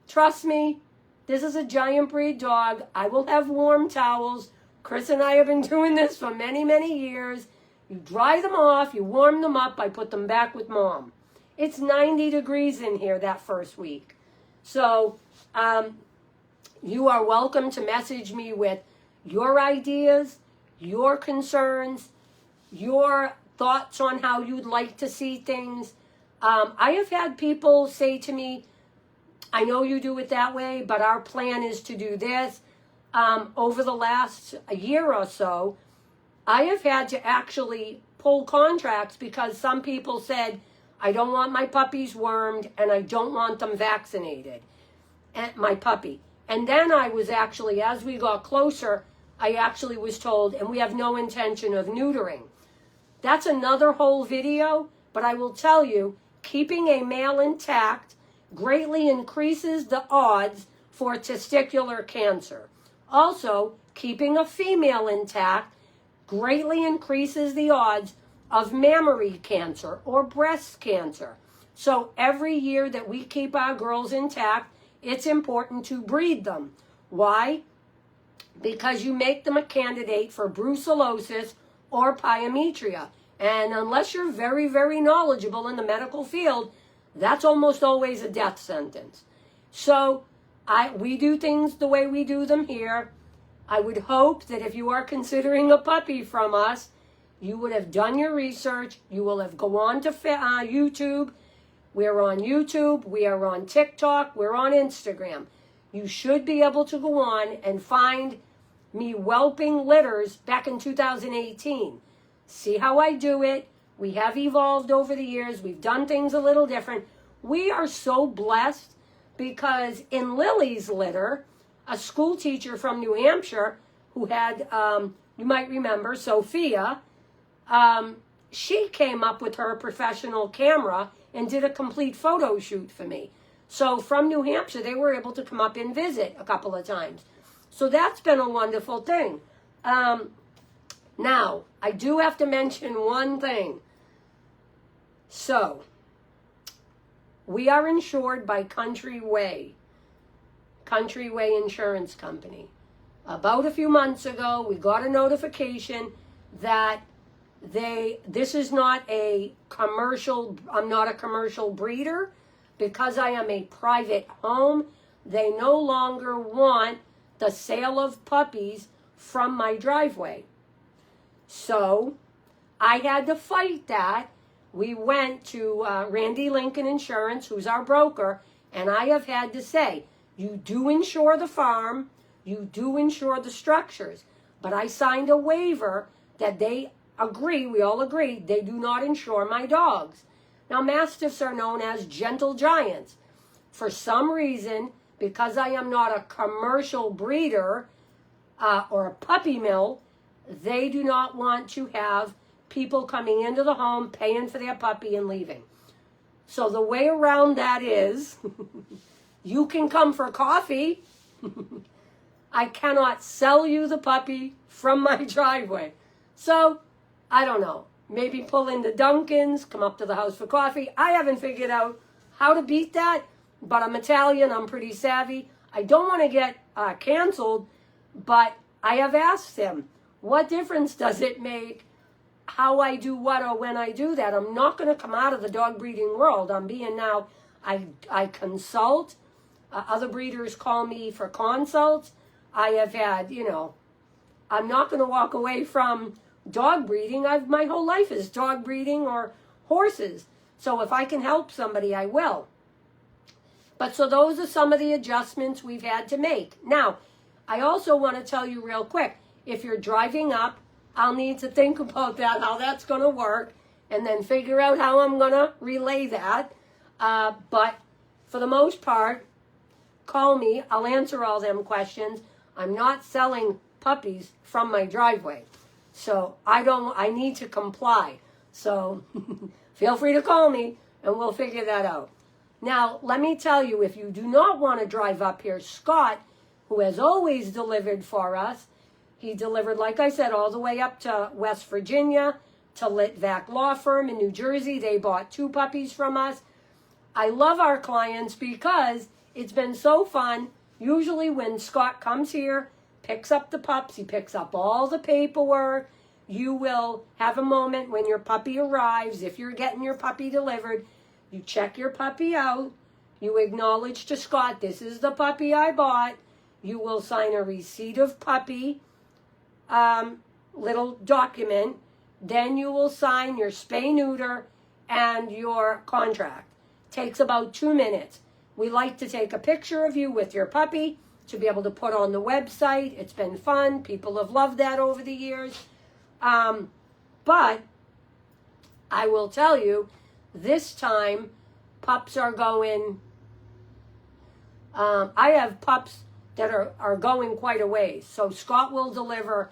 Trust me, this is a giant breed dog. I will have warm towels. Chris and I have been doing this for many, many years. You dry them off, you warm them up, I put them back with mom. It's 90 degrees in here that first week. So, you are welcome to message me with your ideas, your concerns, your thoughts on how you'd like to see things. I have had people say to me, I know you do it that way, but our plan is to do this. Over the last year or so, I have had to actually pull contracts because some people said, I don't want my puppies wormed and I don't want them vaccinated, and my puppy. And then I was actually, as we got closer, I actually was told, and we have no intention of neutering. That's another whole video, but I will tell you, keeping a male intact greatly increases the odds for testicular cancer. Also, keeping a female intact greatly increases the odds of mammary cancer or breast cancer. So every year that we keep our girls intact, it's important to breed them. Why? Because you make them a candidate for brucellosis or pyometria. And unless you're very, very knowledgeable in the medical field, that's almost always a death sentence. So we do things the way we do them here. I would hope that if you are considering a puppy from us, you would have done your research. You will have gone on to YouTube. We're on YouTube. We are on TikTok. We're on Instagram. You should be able to go on and find me whelping litters back in 2018. See how I do it. We have evolved over the years. We've done things a little different. We are so blessed because in Lily's litter, a school teacher from New Hampshire who had, you might remember, Sophia, she came up with her professional camera and did a complete photo shoot for me. So from New Hampshire, they were able to come up and visit a couple of times. So that's been a wonderful thing. Now, I do have to mention one thing. So, we are insured by Countryway Insurance Company. About a few months ago, we got a notification that this is not a commercial, I'm not a commercial breeder. Because I am a private home, they no longer want the sale of puppies from my driveway. So I had to fight that. We went to Randy Lincoln Insurance, who's our broker, and I have had to say, you do insure the farm, you do insure the structures, but I signed a waiver that they agree, we all agree, they do not insure my dogs. Now, Mastiffs are known as gentle giants. For some reason, because I am not a commercial breeder or a puppy mill, they do not want to have people coming into the home, paying for their puppy and leaving. So the way around that is, you can come for coffee. I cannot sell you the puppy from my driveway. So, I don't know. Maybe pull into Dunkin's, come up to the house for coffee. I haven't figured out how to beat that, but I'm Italian, I'm pretty savvy. I don't want to get canceled, but I have asked him, what difference does it make how I do what or when I do that? I'm not going to come out of the dog breeding world. I'm being now, I consult. Other breeders call me for consults. I have had, I'm not going to walk away from dog breeding. My whole life is dog breeding or horses. So if I can help somebody, I will. But so those are some of the adjustments we've had to make. Now, I also want to tell you real quick, if you're driving up, I'll need to think about that, how that's going to work, and then figure out how I'm going to relay that. But for the most part, call me. I'll answer all them questions. I'm not selling puppies from my driveway. So I need to comply. So feel free to call me and we'll figure that out. Now, let me tell you, if you do not want to drive up here, Scott, who has always delivered for us, he delivered, like I said, all the way up to West Virginia, to Litvak Law Firm in New Jersey. They bought 2 puppies from us. I love our clients because it's been so fun. Usually when Scott comes here, picks up the pups, he picks up all the paperwork. You will have a moment when your puppy arrives. If you're getting your puppy delivered, you check your puppy out. You acknowledge to Scott, this is the puppy I bought. You will sign a receipt of puppy, little document. Then you will sign your spay-neuter and your contract. Takes about 2 minutes. We like to take a picture of you with your puppy to be able to put on the website. It's been fun. People have loved that over the years. But I will tell you, this time pups are going, I have pups that are going quite a ways. So Scott will deliver,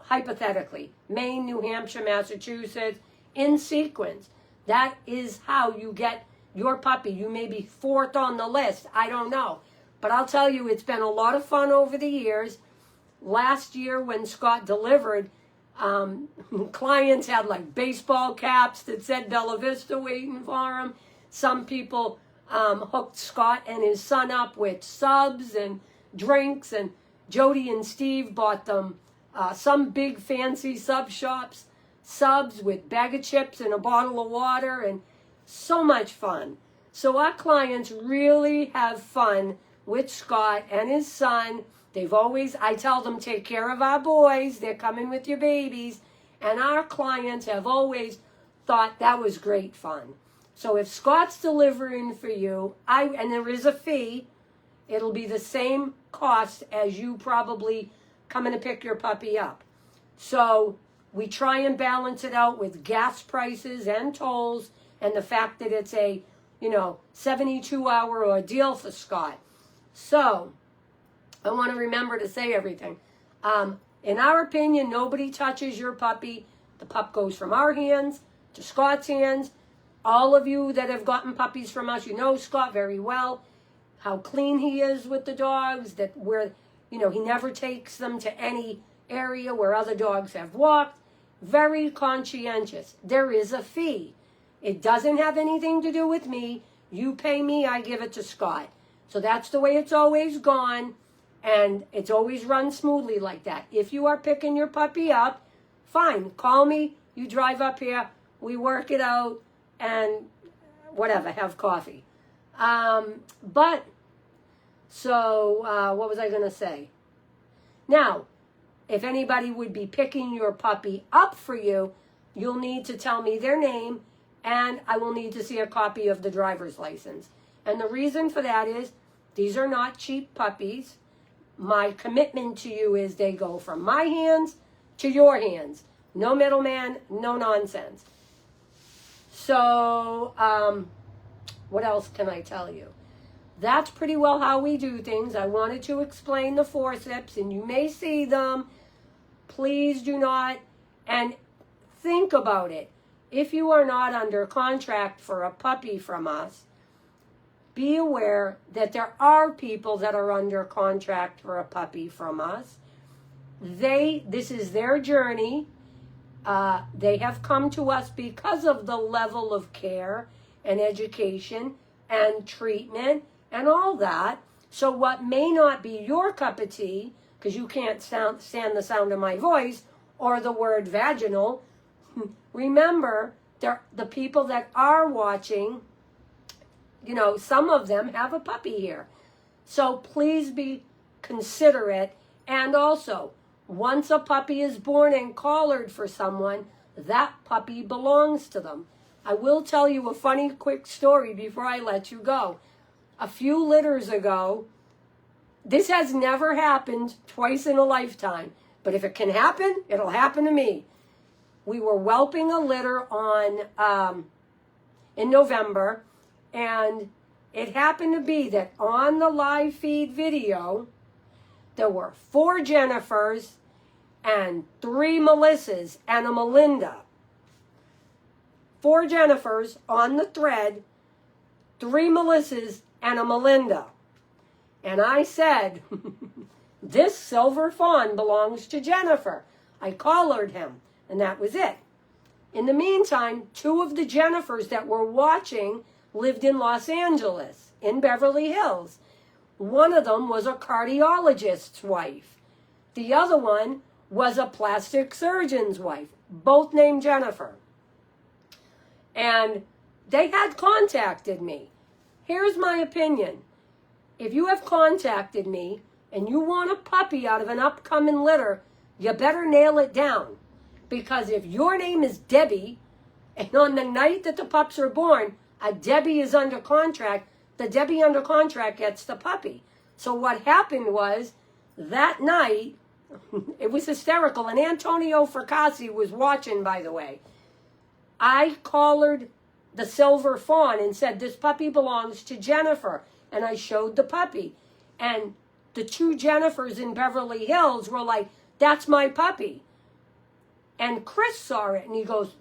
hypothetically, Maine, New Hampshire, Massachusetts, in sequence. That is how you get your puppy. You may be 4th on the list. I don't know. But I'll tell you, it's been a lot of fun over the years. Last year when Scott delivered, clients had like baseball caps that said Bella Vista waiting for him. Some people hooked Scott and his son up with subs and drinks, and Jody and Steve bought them some big fancy sub shops, subs with bag of chips and a bottle of water, and so much fun. So our clients really have fun with Scott and his son. They've always, I tell them, take care of our boys. They're coming with your babies. And our clients have always thought that was great fun. So if Scott's delivering for you, and there is a fee, it'll be the same cost as you probably coming to pick your puppy up. So we try and balance it out with gas prices and tolls and the fact that it's a, 72-hour ordeal for Scott. So I want to remember to say everything. In our opinion, nobody touches your puppy. The pup goes from our hands to Scott's hands. All of you that have gotten puppies from us, you know Scott very well, how clean he is with the dogs, that he never takes them to any area where other dogs have walked. Very conscientious. There is a fee. It doesn't have anything to do with me. You pay me, I give it to Scott. So that's the way it's always gone, and it's always run smoothly like that. If you are picking your puppy up, fine, call me, you drive up here, we work it out, and whatever, have coffee. What was I going to say? Now, if anybody would be picking your puppy up for you, you'll need to tell me their name, and I will need to see a copy of the driver's license. And the reason for that is, these are not cheap puppies. My commitment to you is they go from my hands to your hands. No middleman, no nonsense. So, what else can I tell you? That's pretty well how we do things. I wanted to explain the forceps, and you may see them. Please do not, and think about it. If you are not under contract for a puppy from us, be aware that there are people that are under contract for a puppy from us. This is their journey. They have come to us because of the level of care and education and treatment and all that. So what may not be your cup of tea, because you can't stand the sound of my voice or the word vaginal. Remember, the people that are watching, you know, some of them have a puppy here. So please be considerate. And also, once a puppy is born and collared for someone, that puppy belongs to them. I will tell you a funny quick story before I let you go. A few litters ago, this has never happened twice in a lifetime, but if it can happen, it'll happen to me. We were whelping a litter in November, and it happened to be that on the live feed video, there were 4 Jennifers and 3 Melissas and a Melinda. 4 Jennifers on the thread, 3 Melissas and a Melinda. And I said, this silver fawn belongs to Jennifer. I collared him, and that was it. In the meantime, 2 of the Jennifers that were watching lived in Los Angeles, in Beverly Hills. One of them was a cardiologist's wife. The other one was a plastic surgeon's wife, both named Jennifer. And they had contacted me. Here's my opinion. If you have contacted me and you want a puppy out of an upcoming litter, you better nail it down. Because if your name is Debbie, and on the night that the pups are born, a Debbie is under contract, the Debbie under contract gets the puppy. So what happened was, that night, it was hysterical, and Antonio Fracassi was watching, by the way. I collared the silver fawn and said, this puppy belongs to Jennifer. And I showed the puppy. And the 2 Jennifers in Beverly Hills were like, that's my puppy. And Chris saw it, and he goes,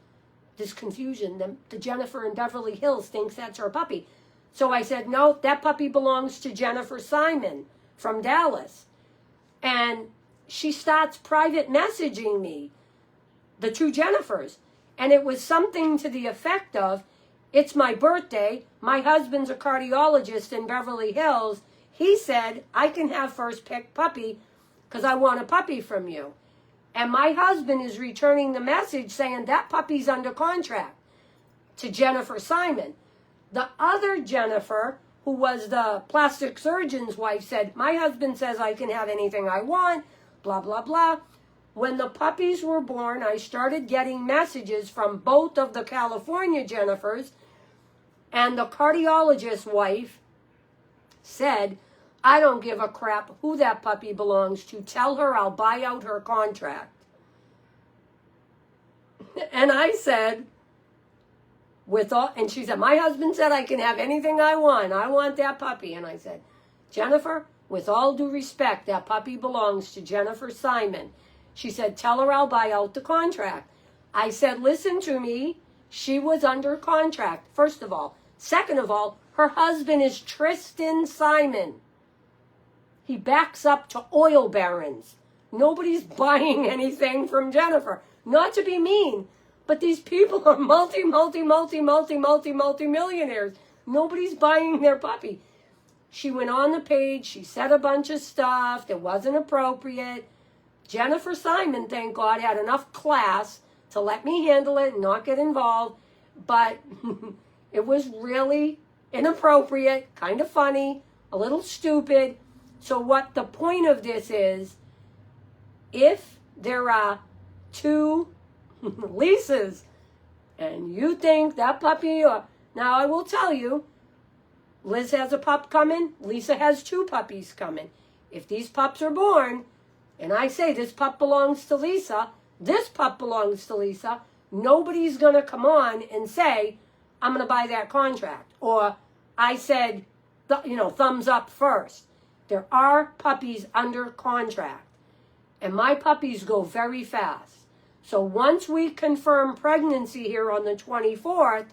this confusion, the Jennifer in Beverly Hills thinks that's her puppy. So I said, no, that puppy belongs to Jennifer Simon from Dallas. And she starts private messaging me, the 2 Jennifers. And it was something to the effect of, it's my birthday, my husband's a cardiologist in Beverly Hills. He said, I can have first pick puppy because I want a puppy from you. And my husband is returning the message saying that puppy's under contract to Jennifer Simon. The other Jennifer, who was the plastic surgeon's wife, said, my husband says I can have anything I want, blah, blah, blah. When the puppies were born, I started getting messages from both of the California Jennifers, and the cardiologist's wife said, I don't give a crap who that puppy belongs to. Tell her I'll buy out her contract. And I said, and she said, my husband said I can have anything I want. I want that puppy. And I said, Jennifer, with all due respect, that puppy belongs to Jennifer Simon. She said, tell her I'll buy out the contract. I said, listen to me. She was under contract, first of all. Second of all, her husband is Tristan Simon. He backs up to oil barons. Nobody's buying anything from Jennifer. Not to be mean, but these people are multi-millionaires. Nobody's buying their puppy. She went on the page. She said a bunch of stuff that wasn't appropriate. Jennifer Simon, thank God, had enough class to let me handle it and not get involved. But it was really inappropriate, kind of funny, a little stupid. So what the point of this is, if there are 2 Lisas and you think that puppy, now I will tell you, Liz has a pup coming, Lisa has 2 puppies coming. If these pups are born, and I say this pup belongs to Lisa, this pup belongs to Lisa, nobody's going to come on and say, I'm going to buy that contract. Or I said, thumbs up first. There are puppies under contract. And my puppies go very fast. So once we confirm pregnancy here on the 24th,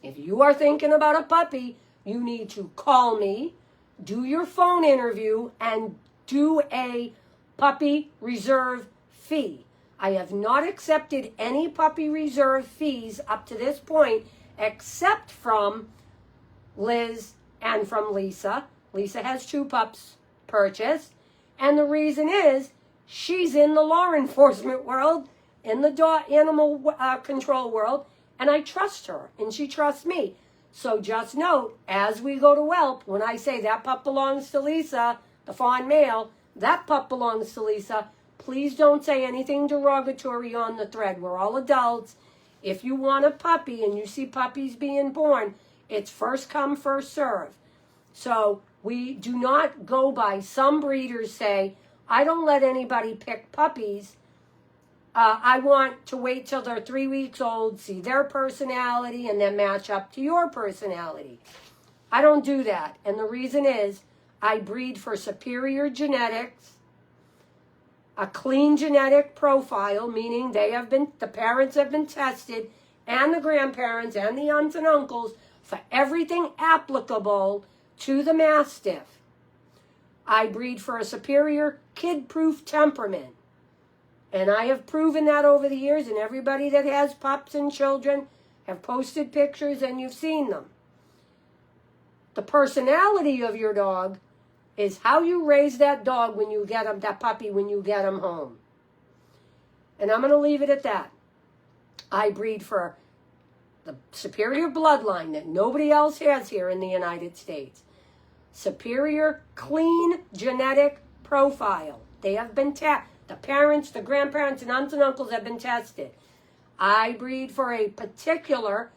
if you are thinking about a puppy, you need to call me, do your phone interview, and do a puppy reserve fee. I have not accepted any puppy reserve fees up to this point, except from Liz and from Lisa. Lisa has 2 pups purchased. And the reason is she's in the law enforcement world, in the animal control world, and I trust her, and she trusts me. So just note, as we go to whelp, when I say that pup belongs to Lisa, the fawn male, that pup belongs to Lisa, please don't say anything derogatory on the thread. We're all adults. If you want a puppy and you see puppies being born, it's first come, first serve. So we do not go by, some breeders say, I don't let anybody pick puppies. I want to wait till they're 3 weeks old, see their personality, and then match up to your personality. I don't do that. And the reason is I breed for superior genetics, a clean genetic profile, meaning the parents have been tested, and the grandparents and the aunts and uncles for everything applicable to the Mastiff. I breed for a superior kid-proof temperament. And I have proven that over the years, and everybody that has pups and children have posted pictures and you've seen them. The personality of your dog is how you raise that dog when you get him, that puppy when you get him home. And I'm going to leave it at that. I breed for the superior bloodline that nobody else has here in the United States. Superior, clean genetic profile. They have been tested. The parents, the grandparents, and aunts and uncles have been tested. I breed for a particular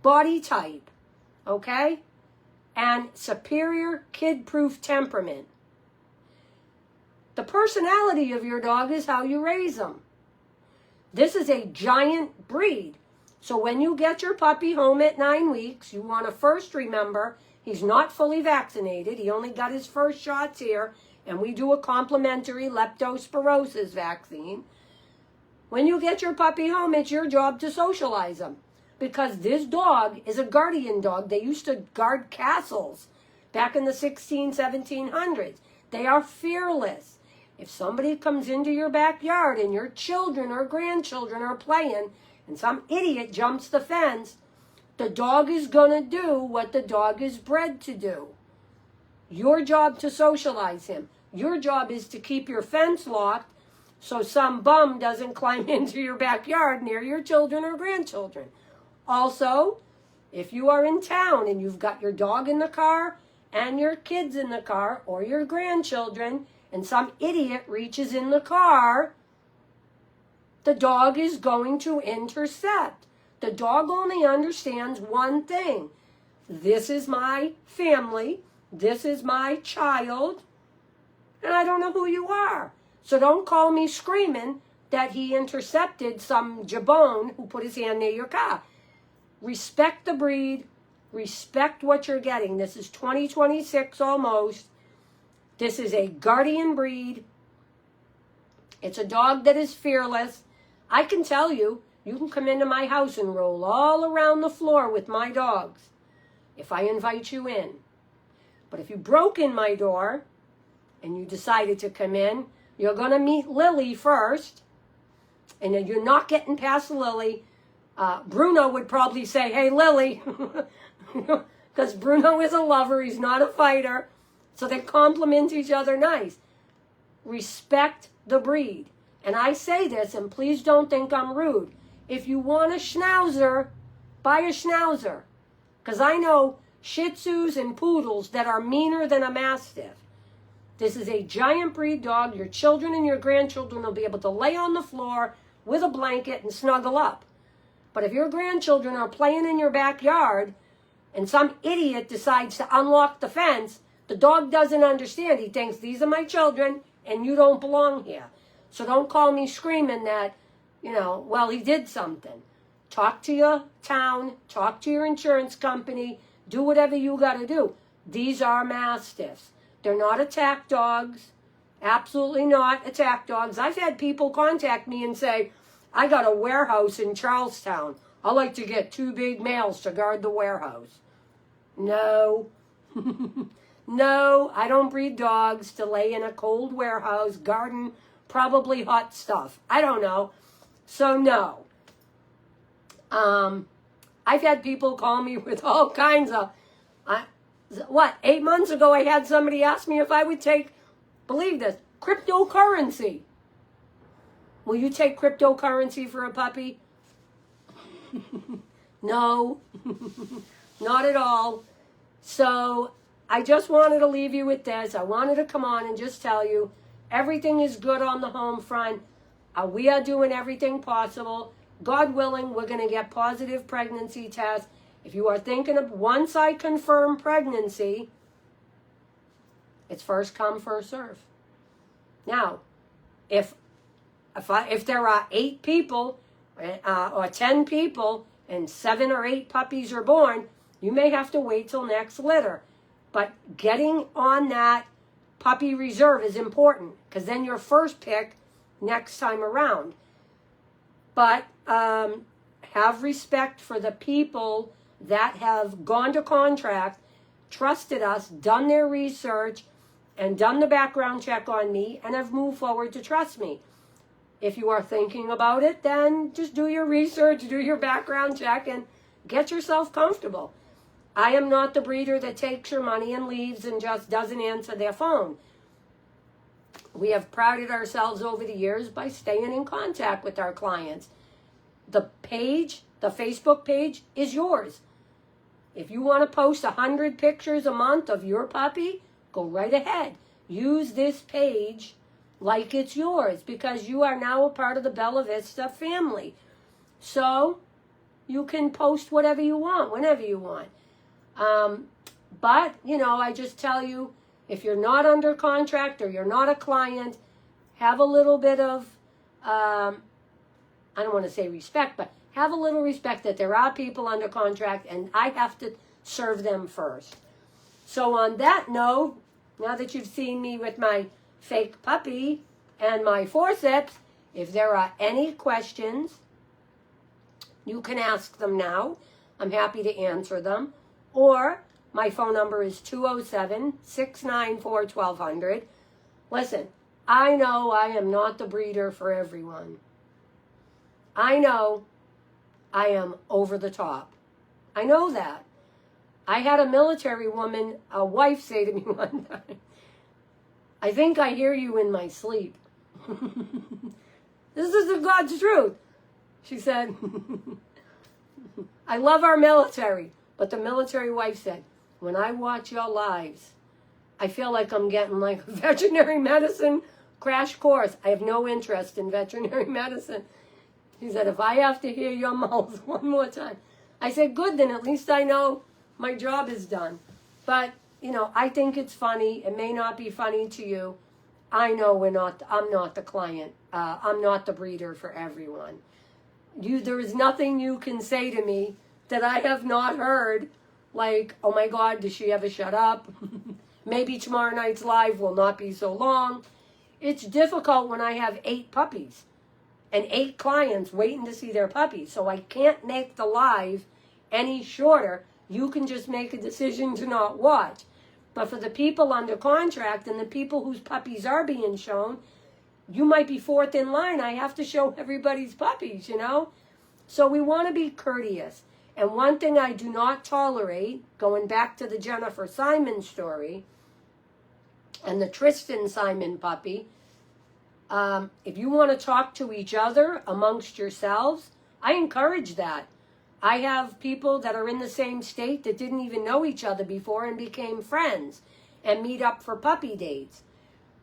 body type, okay? And superior kid-proof temperament. The personality of your dog is how you raise them. This is a giant breed. So when you get your puppy home at 9 weeks, you want to first remember he's not fully vaccinated. He only got his first shots here. And we do a complimentary leptospirosis vaccine. When you get your puppy home, it's your job to socialize them. Because this dog is a guardian dog. They used to guard castles back in the 1700s. They are fearless. If somebody comes into your backyard and your children or grandchildren are playing and some idiot jumps the fence, the dog is going to do what the dog is bred to do. Your job to socialize him. Your job is to keep your fence locked so some bum doesn't climb into your backyard near your children or grandchildren. Also, if you are in town and you've got your dog in the car and your kids in the car or your grandchildren and some idiot reaches in the car, the dog is going to intercept. The dog only understands one thing. This is my family. This is my child, and I don't know who you are. So don't call me screaming that he intercepted some jabron who put his hand near your car. Respect the breed. Respect what you're getting. This is 2026 almost. This is a guardian breed. It's a dog that is fearless. I can tell you, you can come into my house and roll all around the floor with my dogs if I invite you in. But if you broke in my door and you decided to come in, you're going to meet Lily first. And then you're not getting past Lily. Bruno would probably say, hey, Lily. Because Bruno is a lover. He's not a fighter. So they complement each other nice. Respect the breed. And I say this, and please don't think I'm rude. If you want a schnauzer, buy a schnauzer. Because I know Shih Tzus and poodles that are meaner than a Mastiff. This is a giant breed dog. Your children and your grandchildren will be able to lay on the floor with a blanket and snuggle up. But if your grandchildren are playing in your backyard and some idiot decides to unlock the fence, the dog doesn't understand. He thinks, these are my children and you don't belong here. So don't call me screaming that, well, he did something. Talk to your town. Talk to your insurance company. Do whatever you got to do. These are Mastiffs. They're not attack dogs. Absolutely not attack dogs. I've had people contact me and say, I got a warehouse in Charlestown. I like to get 2 big males to guard the warehouse. No. No, I don't breed dogs to lay in a cold warehouse, garden probably hot stuff. I don't know. So no. I've had people call me with all kinds of, 8 months ago I had somebody ask me if I would take, believe this, Cryptocurrency. Will you take cryptocurrency for a puppy? No, not at all. So I just wanted to leave you with this. I wanted to come on and just tell you everything is good on the home front. We are doing everything possible. God willing, we're going to get positive pregnancy tests. If you are thinking of, once I confirm pregnancy, it's first come, first serve. Now, if there are 8 people or 10 people and 7 or 8 puppies are born, you may have to wait till next litter. But getting on that puppy reserve is important, because then your first pick next time around. But have respect for the people that have gone to contract, trusted us, done their research, and done the background check on me, and have moved forward to trust me. If you are thinking about it, then just do your research, do your background check, and get yourself comfortable. I am not the breeder that takes your money and leaves and just doesn't answer their phone. We have prided ourselves over the years by staying in contact with our clients. The page, the Facebook page, is yours. If you want to post 100 pictures a month of your puppy, go right ahead. Use this page like it's yours, because you are now a part of the Bella Vista family. So you can post whatever you want, whenever you want. But, I just tell you, if you're not under contract or you're not a client, have a little bit of, I don't want to say respect, but have a little respect that there are people under contract and I have to serve them first. So on that note, now that you've seen me with my fake puppy and my forceps, if there are any questions, you can ask them now. I'm happy to answer them. Or my phone number is 207-694-1200. Listen, I know I am not the breeder for everyone. I know I am over the top. I know that. I had a military woman, a wife, say to me one time, I think I hear you in my sleep. This is the God's truth. She said, I love our military. But the military wife said, when I watch your lives, I feel like I'm getting like a veterinary medicine crash course. I have no interest in veterinary medicine. She said, if I have to hear your mouth one more time. I said, good, then at least I know my job is done. But, I think it's funny. It may not be funny to you. I know I'm not the client. I'm not the breeder for everyone. There is nothing you can say to me that I have not heard, like, oh my God, does she ever shut up? Maybe tomorrow night's live will not be so long. It's difficult when I have 8 puppies and 8 clients waiting to see their puppies. So I can't make the live any shorter. You can just make a decision to not watch. But for the people under contract and the people whose puppies are being shown, you might be 4th in line. I have to show everybody's puppies, So we want to be courteous. And one thing I do not tolerate, going back to the Jennifer Simon story and the Tristan Simon puppy, if you want to talk to each other amongst yourselves, I encourage that. I have people that are in the same state that didn't even know each other before and became friends and meet up for puppy dates.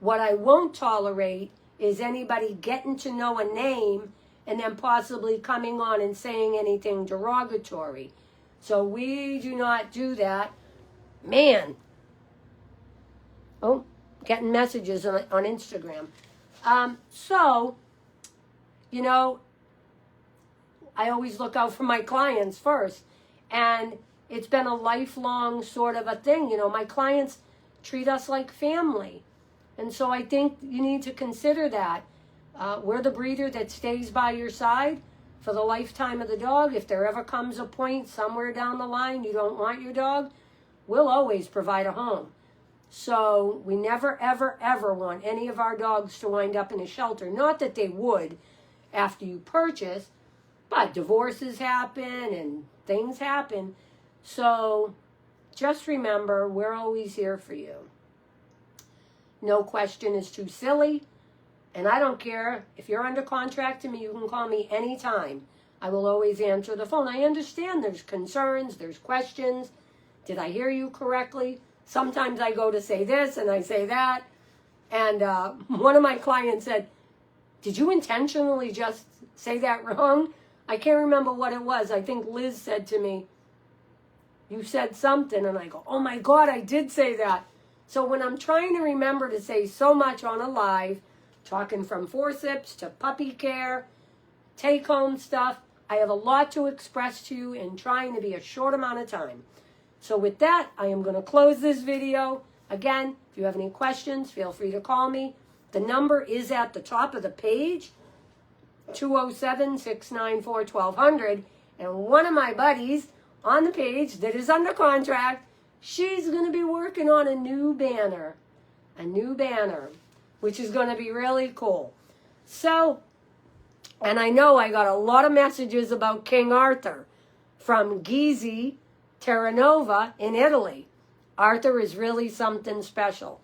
What I won't tolerate is anybody getting to know a name and then possibly coming on and saying anything derogatory. So we do not do that. Man. Oh, getting messages on Instagram. I always look out for my clients first. And it's been a lifelong sort of a thing. My clients treat us like family. And so I think you need to consider that. We're the breeder that stays by your side for the lifetime of the dog. If there ever comes a point somewhere down the line you don't want your dog, we'll always provide a home. So we never, ever, ever want any of our dogs to wind up in a shelter. Not that they would after you purchase, but divorces happen and things happen. So just remember, we're always here for you. No question is too silly. And I don't care. If you're under contract to me, you can call me anytime. I will always answer the phone. I understand there's concerns, there's questions. Did I hear you correctly? Sometimes I go to say this and I say that. And one of my clients said, did you intentionally just say that wrong? I can't remember what it was. I think Liz said to me, you said something. And I go, oh my God, I did say that. So when I'm trying to remember to say so much on a live, talking from forceps to puppy care, take-home stuff, I have a lot to express to you in trying to be a short amount of time. So with that, I am going to close this video. Again, if you have any questions, feel free to call me. The number is at the top of the page, 207-694-1200. And one of my buddies on the page that is under contract, she's going to be working on a new banner, which is going to be really cool. So, and I know I got a lot of messages about King Arthur from Ghizzi Terranova in Italy. Arthur is really something special.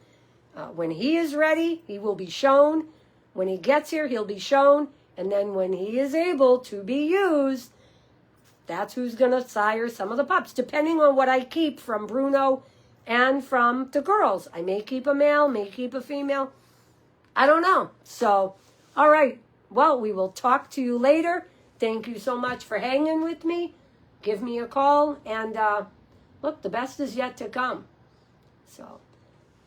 When he is ready, he will be shown. When he gets here, he'll be shown. And then when he is able to be used, that's who's going to sire some of the pups, depending on what I keep from Bruno and from the girls. I may keep a male, may keep a female. I don't know. So, all right. Well, we will talk to you later. Thank you so much for hanging with me. Give me a call. And look, the best is yet to come. So,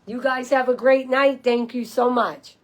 you guys have a great night. Thank you so much.